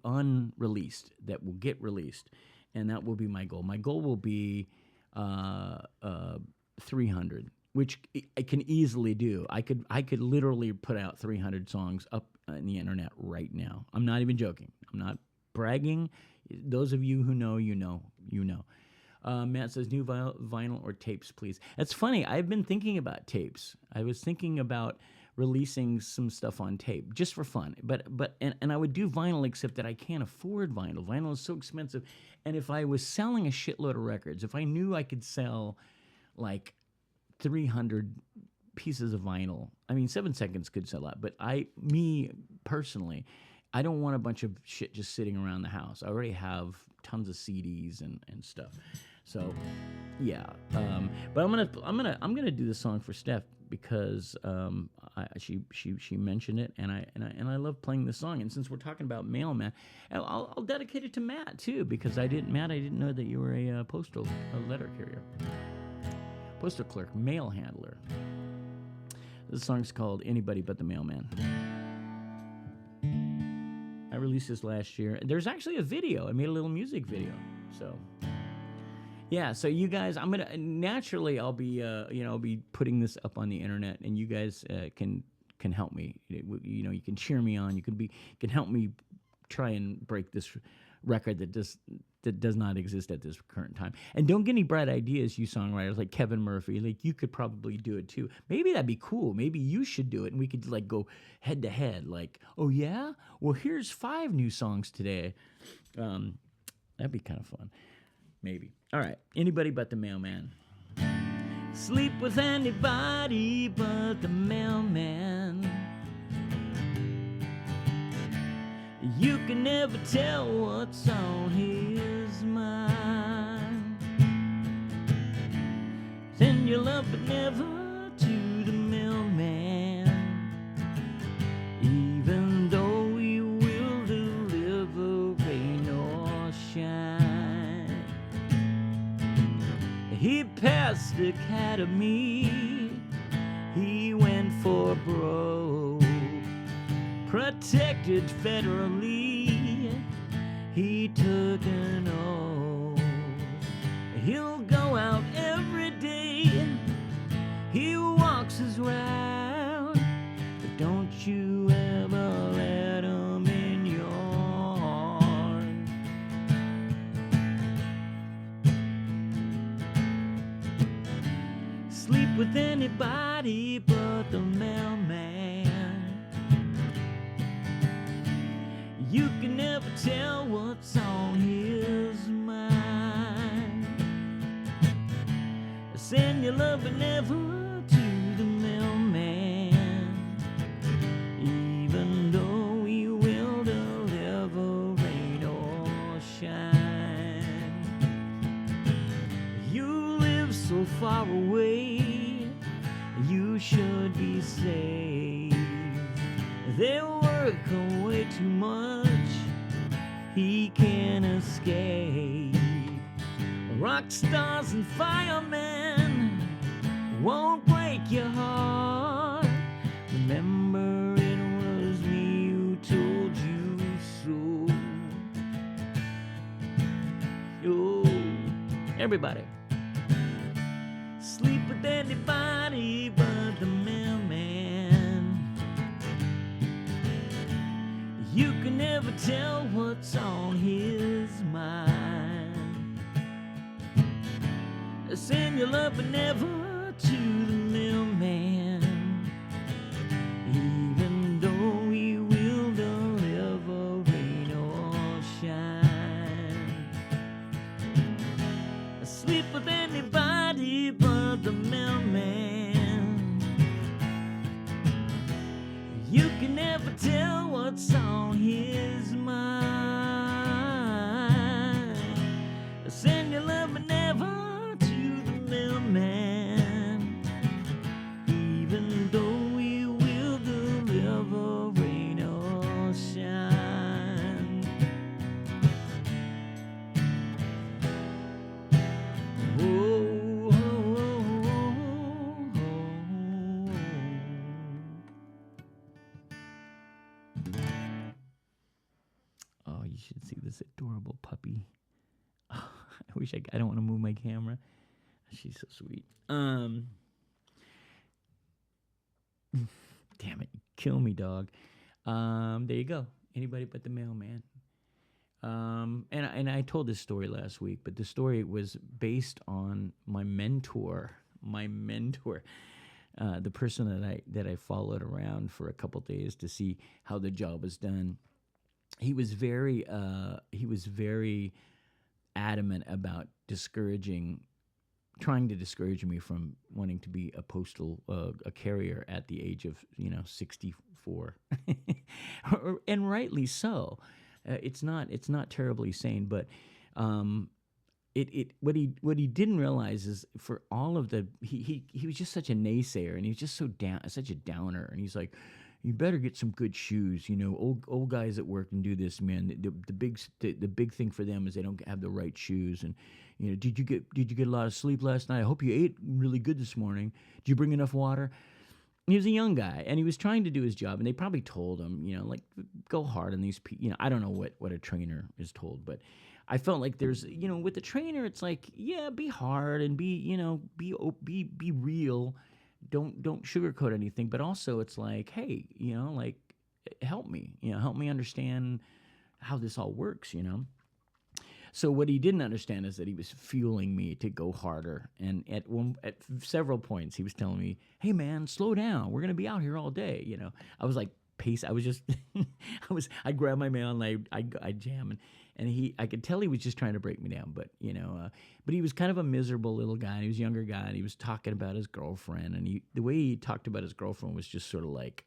unreleased that will get released, and that will be my goal. My goal will be 300, which I can easily do. I could literally put out 300 songs up on the internet right now. I'm not even joking. I'm not bragging. Those of you who know, you know. Matt says, new vinyl or tapes, please. That's funny. I've been thinking about tapes. I was thinking about releasing some stuff on tape just for fun. But I would do vinyl, except that I can't afford vinyl. Vinyl is so expensive. And if I was selling a shitload of records, if I knew I could sell like 300 pieces of vinyl, I mean, 7 Seconds could sell out. But me personally, I don't want a bunch of shit just sitting around the house. I already have tons of CDs and stuff. So, yeah. But I'm gonna do the song for Steph because she mentioned it, and I love playing the song. And since we're talking about mailman, I'll dedicate it to Matt too, because I didn't know that you were a letter carrier, postal clerk, mail handler. This song's called Anybody But the Mailman. released this last year. There's actually a video. I made a little music video. So, yeah. So you guys, I'll be, I'll be putting this up on the internet, and you guys can help me. You can cheer me on. You can help me try and break this record that does not exist at this current time. And don't get any bright ideas, you songwriters like Kevin Murphy. Like, you could probably do it too. Maybe that'd be cool. Maybe you should do it, and we could like go head to head. Like, oh yeah, well here's 5 new songs today. That'd be kind of fun. Maybe. All right. Anybody but the mailman. Sleep with anybody but the mailman. You can never tell what's on his mind. Send your love but never to the mailman, even though he will deliver rain or shine. He passed the academy, he went for broke, protected federally, he took an oath. He'll go out every day, he walks his round, but don't you ever let him in your heart. Sleep with anybody but the mailman. You can never tell what's on his mind. Send your love but never to the mailman, even though he will deliver rain or shine. You live so far away, you should be safe. They work way too much, he can't escape. Rock stars and firemen won't break your heart. Remember, it was me who told you so. Yo, everybody. Sleep with anybody but the mailman. You can never tell what's on his mind. Send your love but never to the mailman, even though he will deliver rain or shine. Sleep with anybody but the mailman. You can never tell what's on his mind. Send your love but never to the mailman, even though he will deliver rain or shine. Oh, oh, oh, oh. Oh, you should see this adorable puppy. Oh, I wish I don't want to move my camera. She's so sweet. Damn it, kill me, dog. There you go. Anybody but the mailman. And I told this story last week, but the story was based on my mentor, the person that I followed around for a couple days to see how the job was done. He was very adamant about trying to discourage me from wanting to be a carrier at the age of 64, and rightly so. It's not terribly sane, but what he didn't realize is, for all of he was just such a naysayer, and he was just such a downer, and he's like, you better get some good shoes. Old guys at work and do this, man. The big thing for them is they don't have the right shoes. And did you get a lot of sleep last night? I hope you ate really good this morning. Did you bring enough water? he was a young guy, and he was trying to do his job, and they probably told him, like, go hard on these people. I don't know what a trainer is told, but I felt like there's, with the trainer, it's like, yeah, be hard and be real. Don't sugarcoat anything, but also it's like, hey, like, help me, help me understand how this all works, So what he didn't understand is that he was fueling me to go harder. And at several points, he was telling me, "Hey man, slow down. We're gonna be out here all day." I was like, pace. I was just, I grabbed my mail and I jam, and I could tell he was just trying to break me down. But but he was kind of a miserable little guy. He was a younger guy, and he was talking about his girlfriend, and the way he talked about his girlfriend was just sort of like,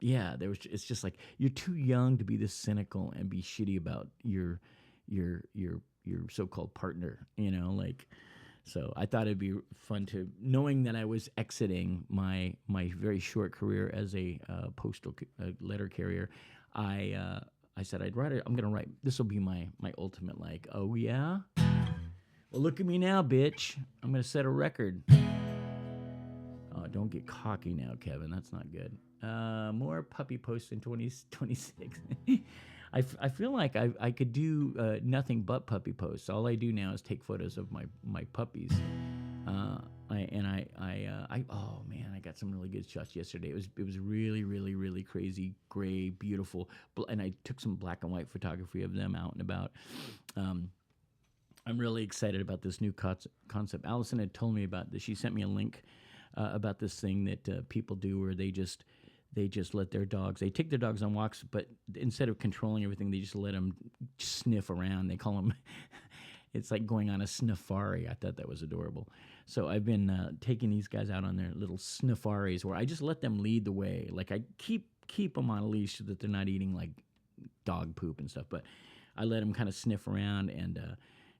it's just like, you're too young to be this cynical and be shitty about your so-called partner, like. So I thought it'd be fun to, knowing that I was exiting my very short career as a postal letter carrier. I said I'm gonna write. This will be my ultimate, like, oh yeah. Well, look at me now, bitch. I'm gonna set a record. Oh, don't get cocky now, Kevin. That's not good. More puppy posts in 2026. I feel like I could do nothing but puppy posts. All I do now is take photos of my puppies. Oh man, I got some really good shots yesterday. It was really, really, really crazy, gray, beautiful, and I took some black and white photography of them out and about. I'm really excited about this new concept. Allison had told me about this. She sent me a link about this thing that people do where they just let their dogs, they take their dogs on walks, but instead of controlling everything, they just let them sniff around. They call them, it's like going on a sniffari. I thought that was adorable. So I've been taking these guys out on their little sniffaris where I just let them lead the way. Like, I keep them on a leash so that they're not eating like dog poop and stuff, but I let them kind of sniff around, and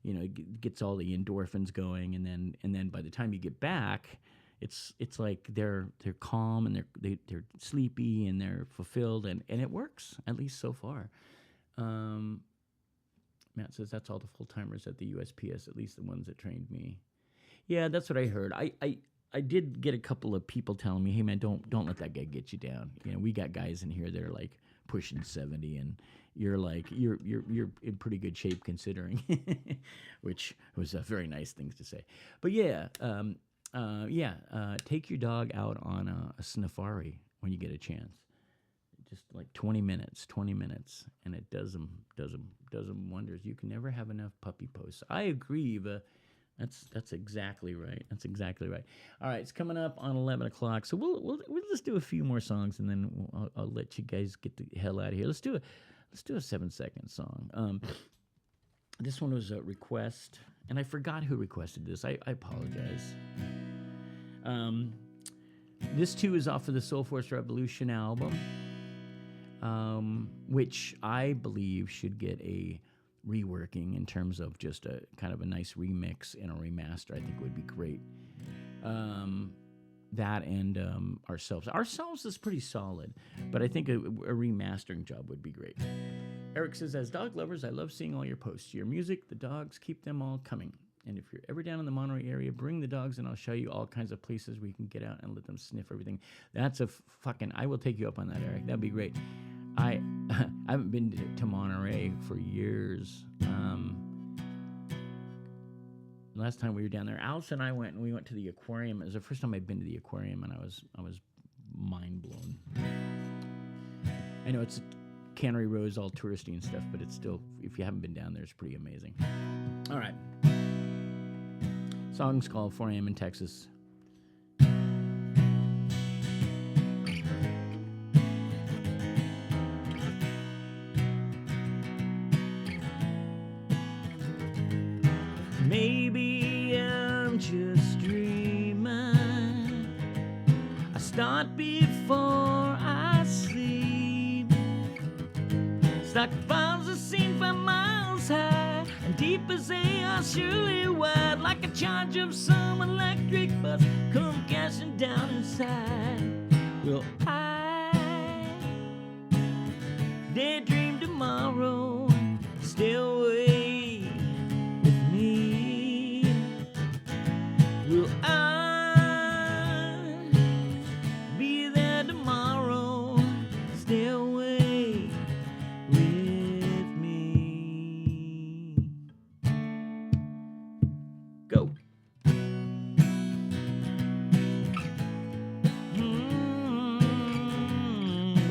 it gets all the endorphins going, and then by the time you get back, it's like they're calm, and they're sleepy, and they're fulfilled, and it works, at least so far. Matt says that's all the full timers at the USPS, at least the ones that trained me. Yeah, that's what I heard. I did get a couple of people telling me, hey man, don't let that guy get you down. We got guys in here that are like pushing 70, and you're in pretty good shape considering, which was a very nice things to say. But yeah. Take your dog out on a sniffari when you get a chance. Just like 20 minutes, and it does them wonders. You can never have enough puppy posts. I agree, but that's exactly right. All right, it's coming up on 11 o'clock, so we'll just do a few more songs, and then I'll let you guys get the hell out of here. Let's do a 7-second song. This one was a request, and I forgot who requested this. I apologize. This too is off of the Soul Force Revolution album, which I believe should get a reworking in terms of just a kind of a nice remix and a remaster. I think would be great. That and Ourselves. Ourselves is pretty solid, but I think a remastering job would be great. Eric says, as dog lovers, I love seeing all your posts. Your music, the dogs, keep them all coming. And if you're ever down in the Monterey area, bring the dogs and I'll show you all kinds of places where you can get out and let them sniff everything. That's I will take you up on that, Eric. That'd be great. I haven't been to Monterey for years. Last time we were down there, Alice and I went to the aquarium. It was the first time I'd been to the aquarium, and I was mind blown. I know it's Cannery Row is all touristy and stuff, but it's still, if you haven't been down there, it's pretty amazing. All right. Song's called 4 a.m. in Texas. Maybe I'm just dreaming. I start before I sleep. Stock files are seen from miles high, and deep as they are surely wide, like a charge of some electric bus come crashing down inside. Will I daydream tomorrow? Stay away with me. Will I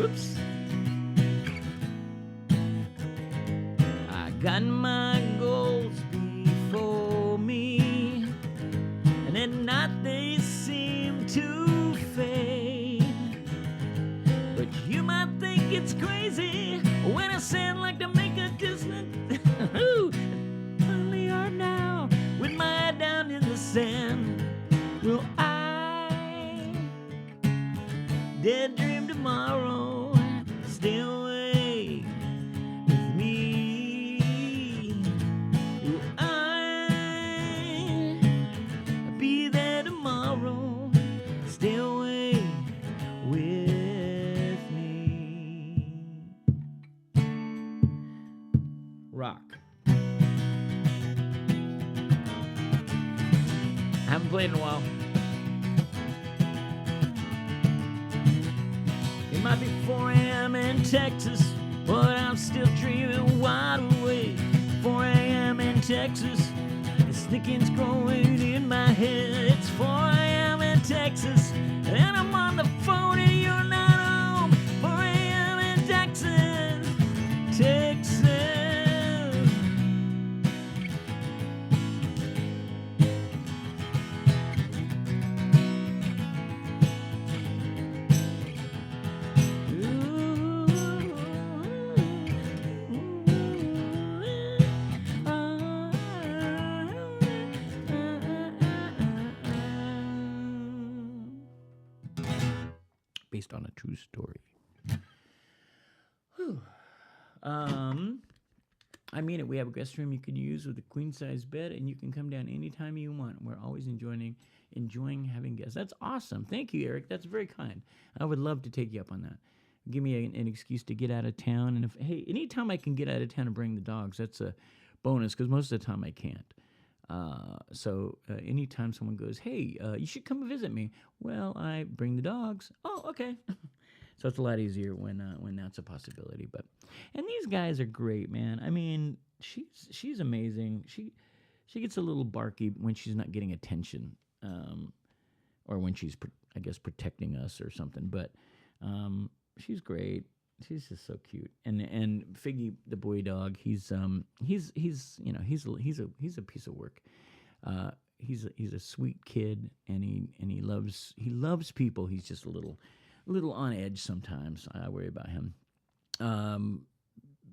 Whoops. I got my goals before me, and at night they seem to fade. But you might think it's crazy when I sound like to make a distant only are now with my head down in the sand. Will I dare dream tomorrow? Stay awake with me. Will I be there tomorrow? Stay awake with me. Rock. I haven't played in a while. It might be 4 a.m. in Texas, but I'm still dreaming wide awake. 4 a.m. in Texas, this thinking's growing in my head. It's 4 a.m. in Texas, and I'm on the phone and you're not home. 4 a.m. in Texas, Texas. Based on a true story. Whew. I mean it. We have a guest room you can use with a queen size bed, and you can come down anytime you want. We're always enjoying having guests. That's awesome. Thank you, Eric. That's very kind. I would love to take you up on that. Give me an excuse to get out of town, and anytime I can get out of town and bring the dogs, that's a bonus because most of the time I can't. So anytime someone goes, hey, you should come visit me. Well, I bring the dogs. Oh, okay. So it's a lot easier when that's a possibility. And these guys are great, man. I mean, she's amazing. She gets a little barky when she's not getting attention, or when she's I guess protecting us or something. But she's great. She's just so cute. And Figgy, the boy dog, he's a piece of work. He's a sweet kid, and he loves people. He's just a little on edge sometimes. I worry about him.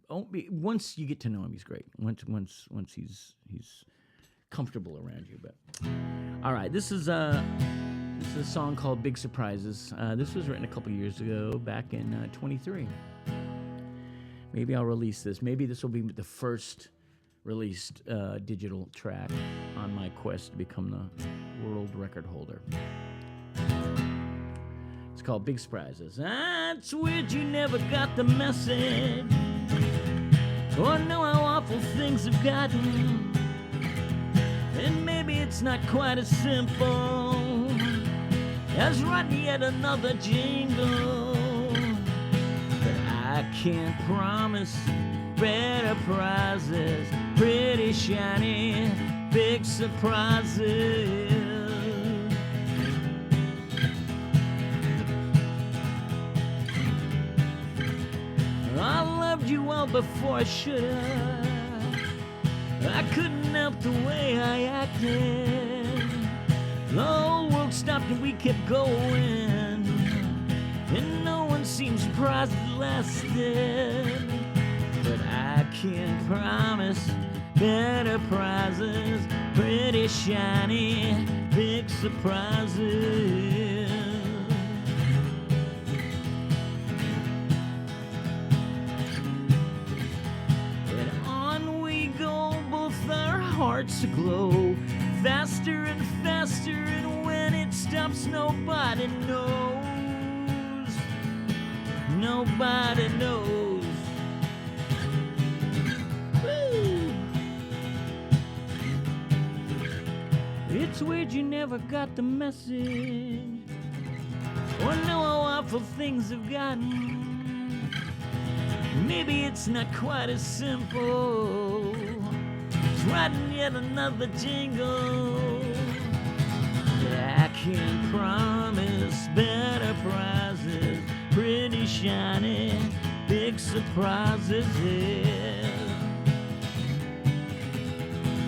Once you get to know him, he's great. Once he's comfortable around you. But all right, this is a song called Big Surprises. This was written a couple years ago, back in 23. Maybe I'll release this. Maybe this will be the first released digital track on my quest to become the world record holder. It's called Big Surprises. It's weird you never got the message, or know how awful things have gotten. And maybe it's not quite as simple as writing yet another jingle. But I can't promise better prizes, pretty shiny, big surprises. I loved you well before I should have. I couldn't help the way I acted. The whole world stopped and we kept going, and no one seemed surprised it lasted. But I can't promise better prizes, pretty shiny, big surprises. And on we go, both our hearts aglow, faster and faster, and when it stops, nobody knows. Nobody knows. Woo. It's weird you never got the message, or know how awful things have gotten. Maybe it's not quite as simple as writing yet another jingle. I can't promise better prizes, pretty shiny, surprises.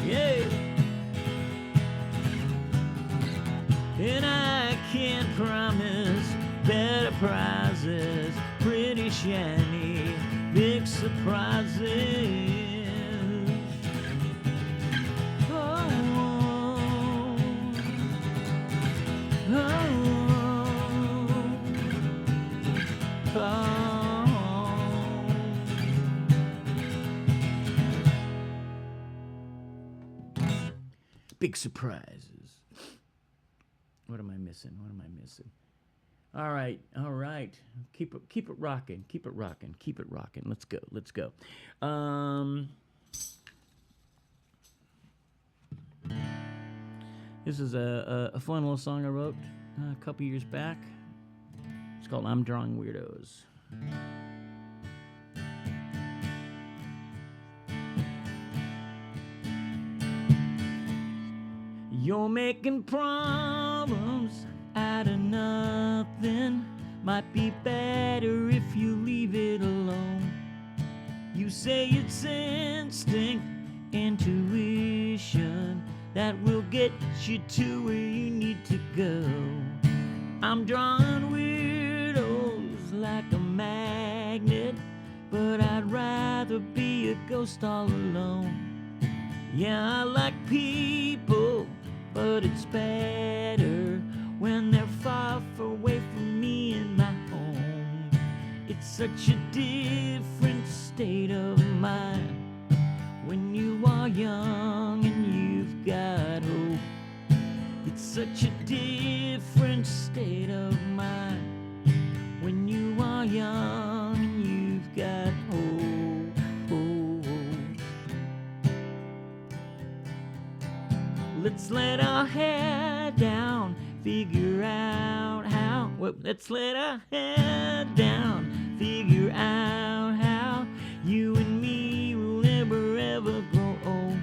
Yeah. And I can't promise better prizes, pretty shiny, big surprises. Big surprises. What am I missing? What am I missing? All right. Keep it rocking. Keep it rocking. Keep it rocking. Let's go. This is a fun little song I wrote a couple years back. It's called "I'm Drawing Weirdos." You're making problems out of nothing. Might be better if you leave it alone. You say it's instinct, intuition that will get you to where you need to go. I'm drawing weirdos like a magnet, but I'd rather be a ghost all alone. Yeah, I like people, but it's better when they're far away from me and my home. It's such a different state of mind when you are young and you've got hope. It's such a different state of mind when you are young and you've got hope. Let's let our head down, figure out how. Let's let our head down, figure out how you and me will never ever grow old.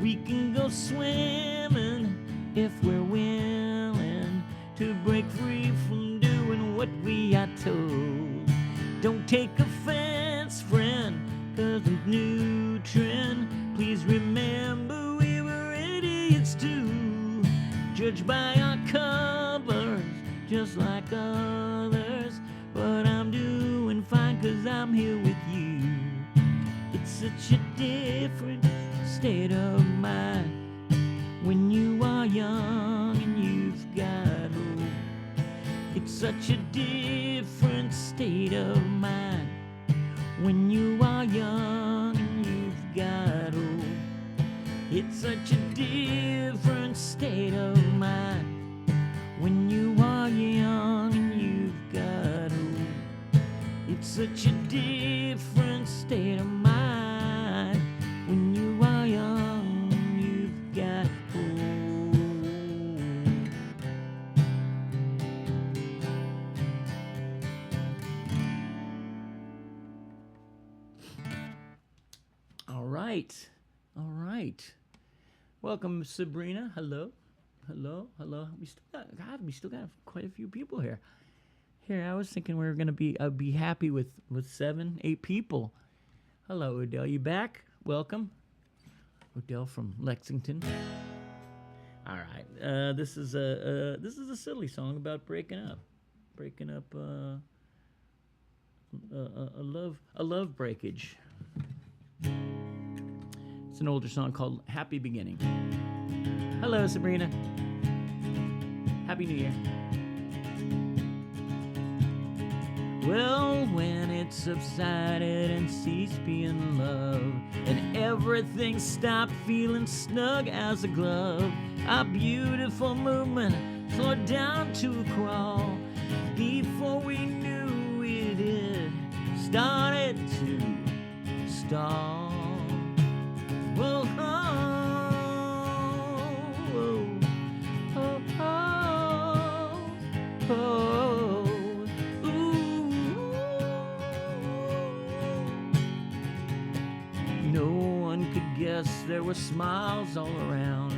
We can go swimming if we're willing to break free from doing what we are told. Don't take offense, friend, 'cause of new trend. Please remember we were idiots too. Judged by our covers, just like others. But I'm doing fine 'cause I'm here with you. It's such a different state of mind when you are young and you've got hope. It's such a different state of mind when you are young and you've got hope. It's such a different state of mind when you are young and you've got hope. It's such a different state of mind when you are young and you've got hope. All right. Welcome, Sabrina. Hello. We still got quite a few people here. I was thinking we were gonna I'd be happy with 7, 8 people. Hello, Odell. You back? Welcome, Odell from Lexington. All right. This is a silly song about breaking up. A love breakage. It's an older song called Happy Beginning. Hello, Sabrina. Happy New Year. Well, when it subsided and ceased being love, and everything stopped feeling snug as a glove, our beautiful movement slowed down to a crawl. Before we knew it started to stall. Whoa, oh, oh, oh, oh, ooh. No one could guess there were smiles all around.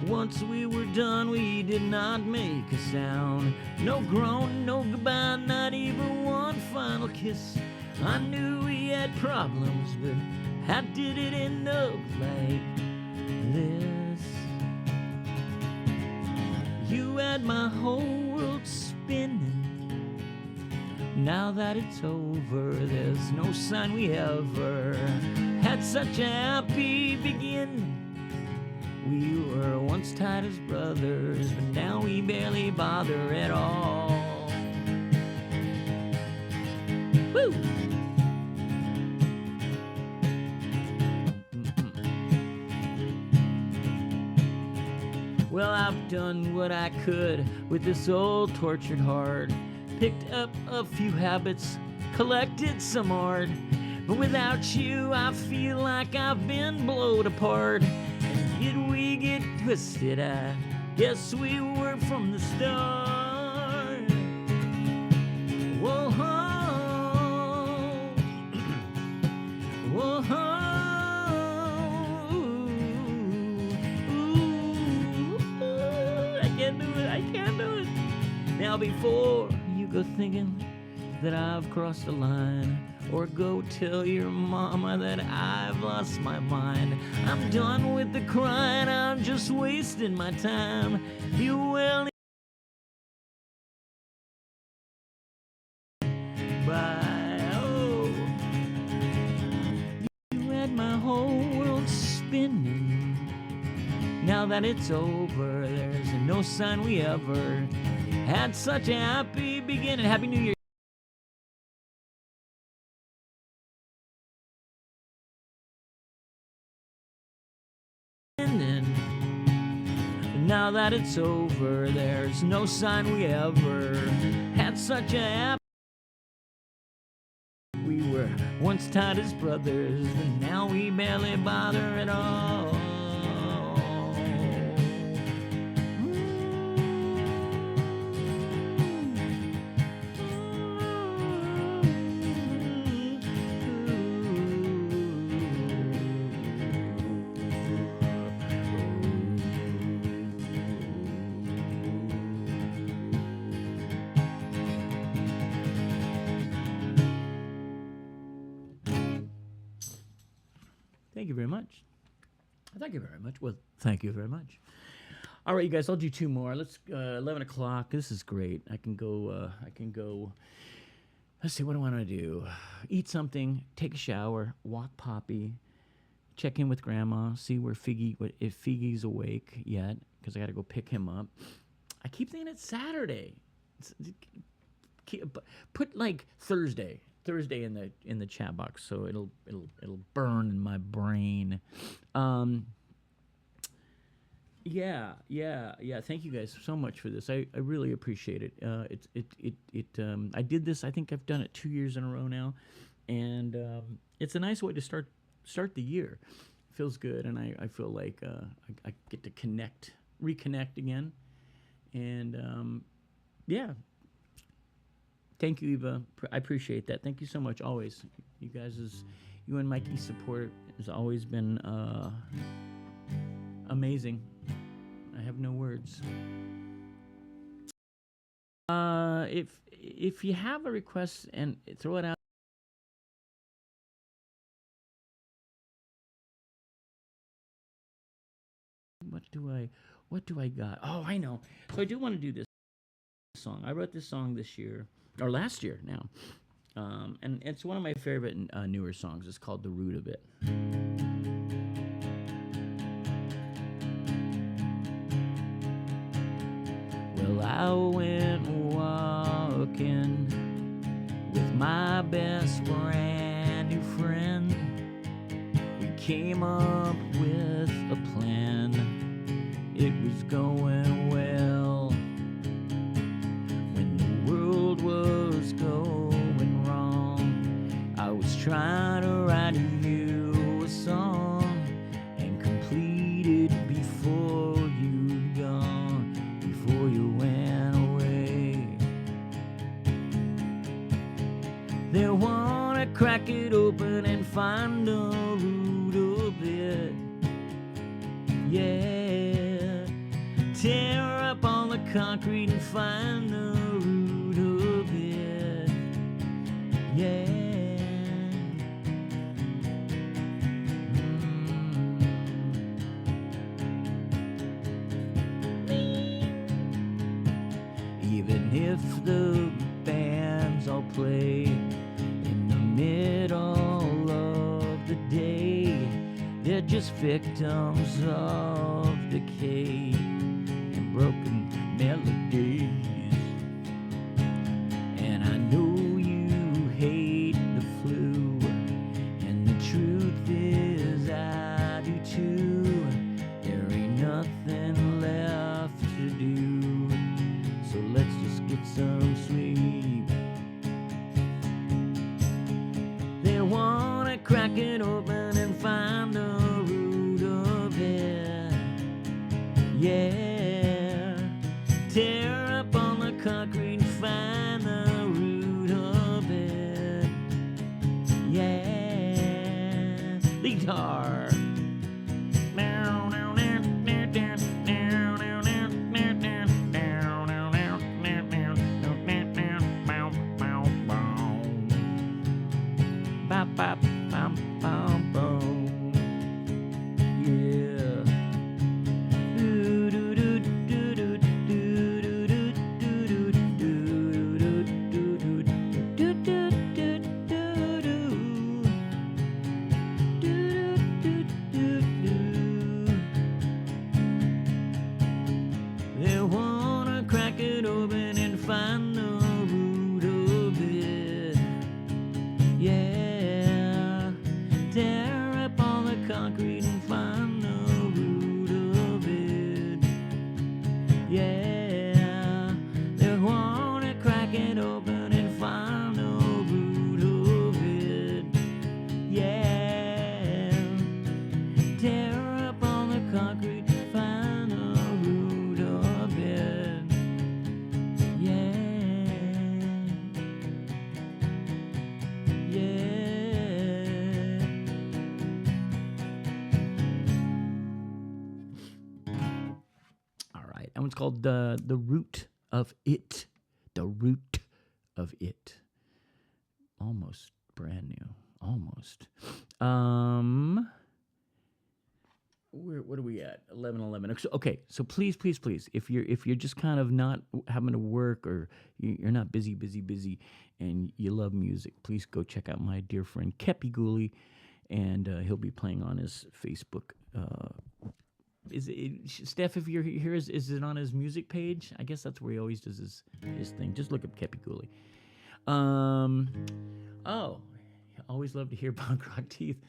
Once we were done, we did not make a sound. No groan, no goodbye, not even one final kiss. I knew we had problems, but how did it end up like this? You had my whole world spinning. Now that it's over, there's no sign we ever had such a happy beginning. We were once tied as brothers, but now we barely bother at all. Woo! Well, I've done what I could with this old tortured heart. Picked up a few habits, collected some art. But without you, I feel like I've been blown apart. And did we get twisted? I guess we were from the start. Whoa, whoa, I can't do it, I can't do it. Now before you go thinking that I've crossed the line, or go tell your mama that I've lost my mind, I'm done with the crying, I'm just wasting my time. You will bye. Oh, you had my whole world spinning. Now that it's over, there's no sign we ever had such a happy beginning. Happy New Year. Now that it's over, there's no sign we ever had such a happy. We were once tied as brothers, and now we barely bother at all. Thank you very much. Thank you very much. Well, thank you very much. All right, you guys, I'll do two more. Let's 11 o'clock. This is great. I can go. Let's see. What do I want to do? Eat something. Take a shower. Walk Poppy. Check in with Grandma. See where if Figgy's awake yet, because I got to go pick him up. I keep thinking it's Saturday. Put like Thursday in the chat box, so it'll burn in my brain. Yeah. Thank you guys so much for this. I really appreciate it. I did this. I think I've done it 2 years in a row now, and it's a nice way to start the year. It feels good, and I feel like I get to reconnect again, and yeah. Thank you, Eva. I appreciate that. Thank you so much. Always, you and Mikey's support has always been amazing. I have no words. If you have a request, and throw it out. What do I got? Oh, I know. So I do want to do this song. I wrote this song this year. Or last year now. And it's one of my favorite newer songs. It's called The Root of It. Well, I went walking with my best brand new friend. We came up with a plan. It was going well. Was going wrong. I was trying to write you a song and complete it before you'd gone, before you went away. They wanna crack it open and find the root of it. Yeah, tear up all the concrete and find the root of it. Yeah. the bands all play in the middle of the day. They're just victims of decay and broken melodies. And I know you hate the flu, and the truth is I do too. There ain't nothing left to do, so let's just get some sleep. They wanna crack it open and find the root of it. Yeah, tear up on the concrete and find the root of it. Yeah, the guitar. Bop, bum, bum, bum. Yeah. Do, do, do, do, do, do, do, do, do, do, do, do, do, do. They wanna crack it open and find the root of it. Yeah, tear up all the concrete and find the root of it. Yeah, they wanna crack it open and find the root of it. Yeah, tear up all the concrete, find the root of it. Yeah. All right, that one's called the root of it. The root of it. Almost brand new. Almost. What are we at? 11:11. Okay, so please, if you're just kind of not having to work, or you're not busy, and you love music, please go check out my dear friend Kepi Gooley, and he'll be playing on his Facebook. Steph, if you're here, is it on his music page? I guess that's where he always does his thing. Just look up Kepi Gooley. I always love to hear Punk Rock Teeth.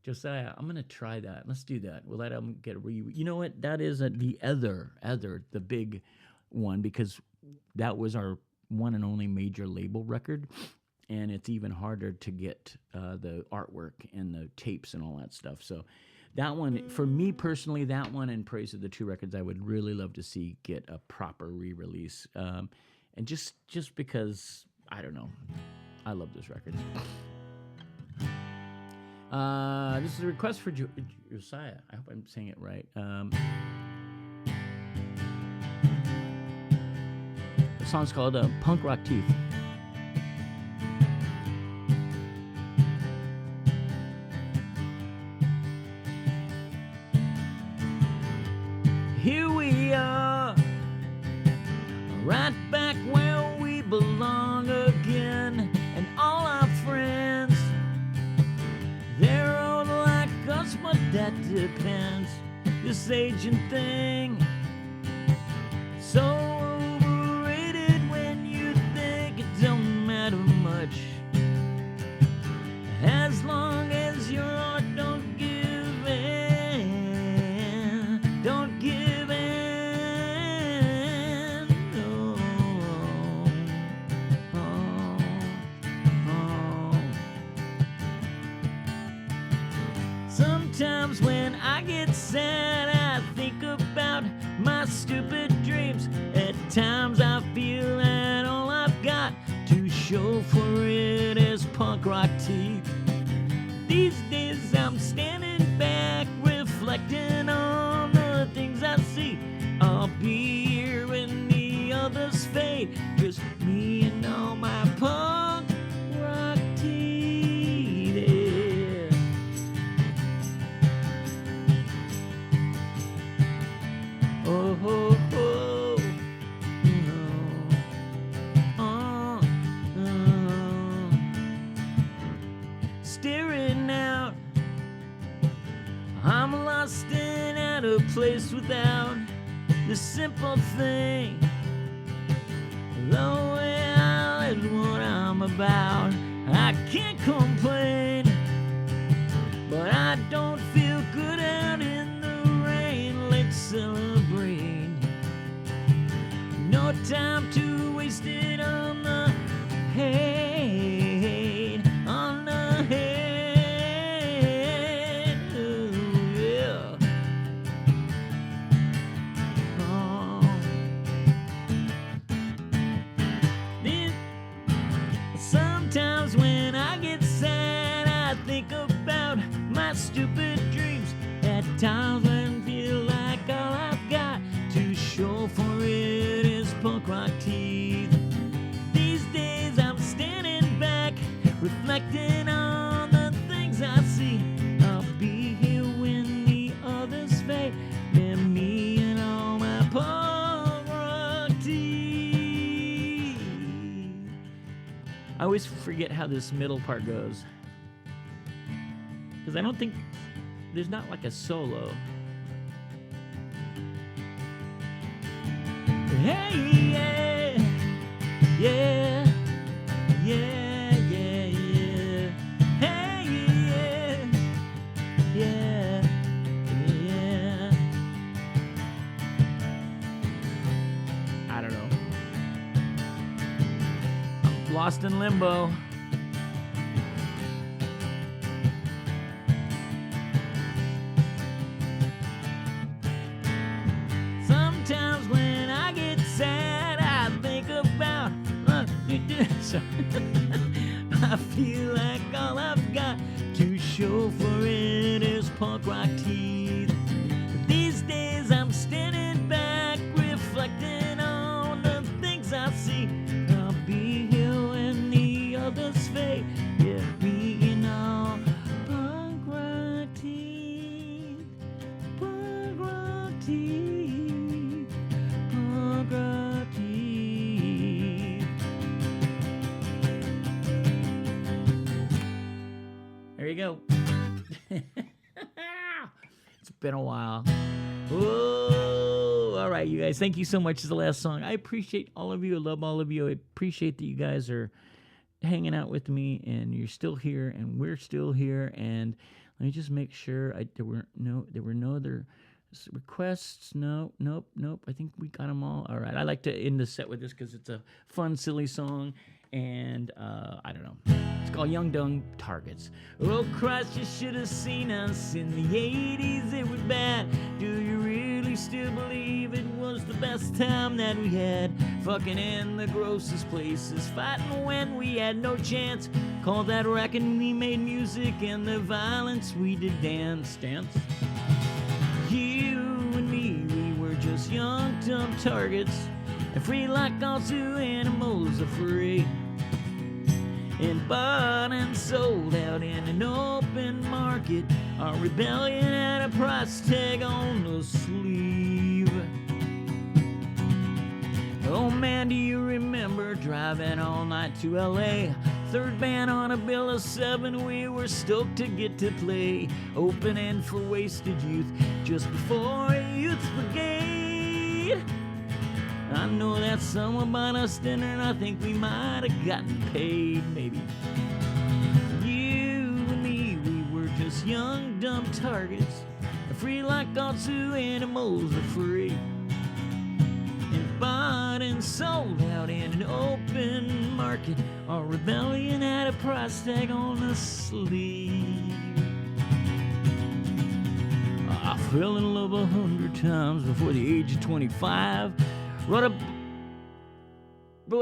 Josiah, I'm gonna try that. Let's do that. We'll let him get you know what? That is the the big one, because that was our one and only major label record, and it's even harder to get the artwork and the tapes and all that stuff. So that one, for me personally, that one and Praise of the True Records, I would really love to see get a proper re-release. And just because, I don't know, I love this record. This is a request for Josiah. I hope I'm saying it right. The song's called Punk Rock Teeth. Here we are, right back where we belong again, and all our friends, they're old like us, but that depends. This aging thing, so overrated when you think it don't matter much, as long as your art don't give in, don't give in. Oh, oh, oh. Sometimes when I get sad, I think about my stupid dreams. At times I feel that all I've got to show for it is punk rock teeth. These days I'm standing back, reflecting on the things I see. I'll be here when the others fade, just me and all my punk rock teeth. Yeah. Oh, oh, oh, no. Oh. place without the simple thing. Though well is what I'm about, I can't complain, but I don't feel good out in the rain. Let's celebrate. No time to waste it on the hate, on the hate. Ooh, yeah. Oh. Sometimes when I get sad, I think about my stupid dreams. At times when I feel like all I've got to show for it is punk rock teeth. These days I'm standing back, reflecting on the things I see. I'll be here when the others fade, and me and all my punk rock teeth. I always forget how this middle part goes, because I don't think there's not like a solo. Hey, yeah, yeah, yeah, yeah, yeah. Hey, yeah, yeah, yeah. I don't know. I'm lost in limbo. Sometimes when I get sad, I think about I feel like all I've got to show for it is punk rock teeth. But these days I'm standing back, reflecting on the things I see. I'll be here when the others fade. Yeah, being all punk rock teeth, punk rock teeth, punk rock teeth. There you go. It's been a while. Oh, all right, you guys. Thank you so much. This is the last song. I appreciate all of you. I love all of you. I appreciate that you guys are hanging out with me, and you're still here, and we're still here. And let me just make sure there were no other requests. Nope. I think we got them all. All right. I like to end the set with this because it's a fun, silly song. And I don't know. It's called Young Dumb Targets. Oh, Christ, you should have seen us in the 80s. It was bad. Do you really still believe it was the best time that we had? Fucking in the grossest places, fighting when we had no chance. Called that racket, we made music, and the violence we did dance. You and me, we were just young dumb targets, and free like all zoo animals are free, and bought and sold out in an open market. Our rebellion had a price tag on the sleeve. Oh man, do you remember driving all night to LA? Third band on a bill of 7, we were stoked to get to play. Opening for Wasted Youth just before Youth Brigade. I know that someone bought us dinner, and I think we might have gotten paid, maybe. You and me, we were just young dumb targets, free like all zoo animals are free, and bought and sold out in an open market. Our rebellion had a price tag on the sleeve. I fell in love 100 times before the age of 25. Wrote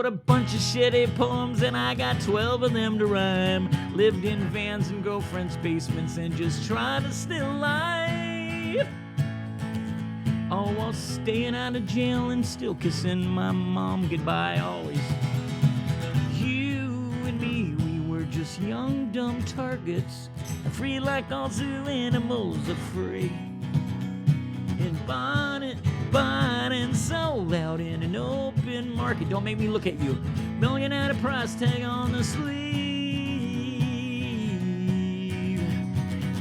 a bunch of shitty poems, and I got 12 of them to rhyme. Lived in vans and girlfriends' basements and just tried to stay alive, all while staying out of jail and still kissing my mom goodbye always. You and me, we were just young dumb targets, free like all zoo animals are free, and bought and sold out in an open market. Don't make me look at you. Million at a price tag on the sleeve.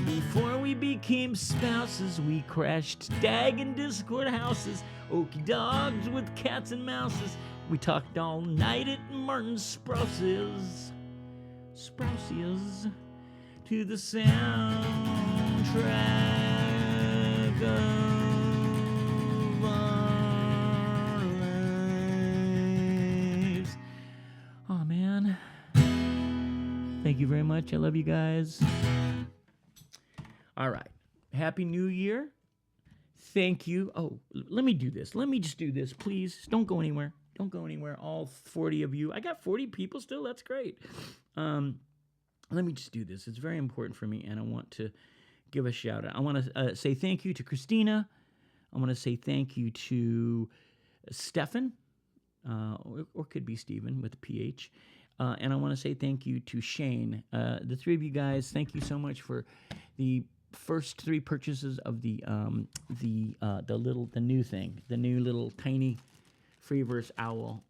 Before we became spouses. We crashed Dag and Discord houses. Okie dogs with cats and mouses. We talked all night at Martin Sprouse's. To the soundtrack of our lives. Oh, man. Thank you very much. I love you guys. All right. Happy New Year. Thank you. Oh, let me do this. Let me just do this, please. Don't go anywhere. Don't go anywhere. All 40 of you. I got 40 people still. That's great. Let me just do this. It's very important for me, and I want to give a shout out. I want to say thank you to Christina. I want to say thank you to Stefan, or could be Stephen with a PH. And I want to say thank you to Shane. The three of you guys, thank you so much for the first 3 purchases of the new thing, the new little tiny Freeverse owls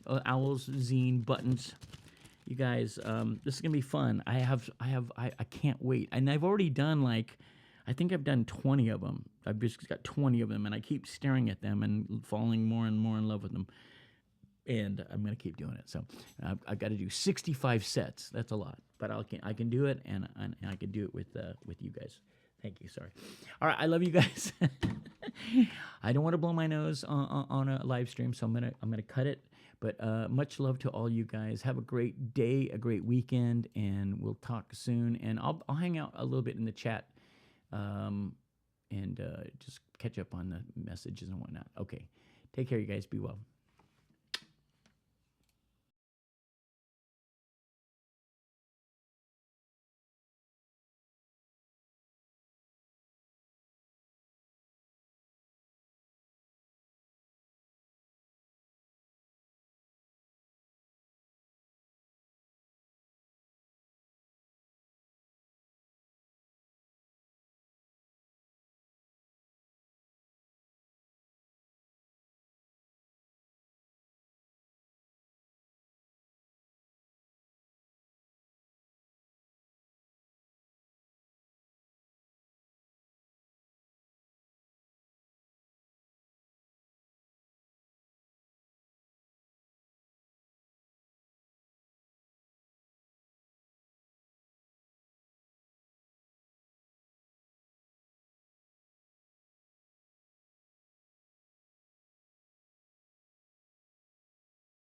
zine buttons. You guys, this is gonna be fun. I can't wait. And I've already done I think I've done 20 of them. I've just got 20 of them, and I keep staring at them and falling more and more in love with them. And I'm gonna keep doing it. So I've got to do 65 sets. That's a lot, but I can do it, and I can do it with you guys. Thank you. Sorry. All right, I love you guys. I don't want to blow my nose on a live stream, so I'm gonna cut it. But much love to all you guys. Have a great day, a great weekend, and we'll talk soon. And I'll hang out a little bit in the chat, and just catch up on the messages and whatnot. Okay, take care, you guys. Be well.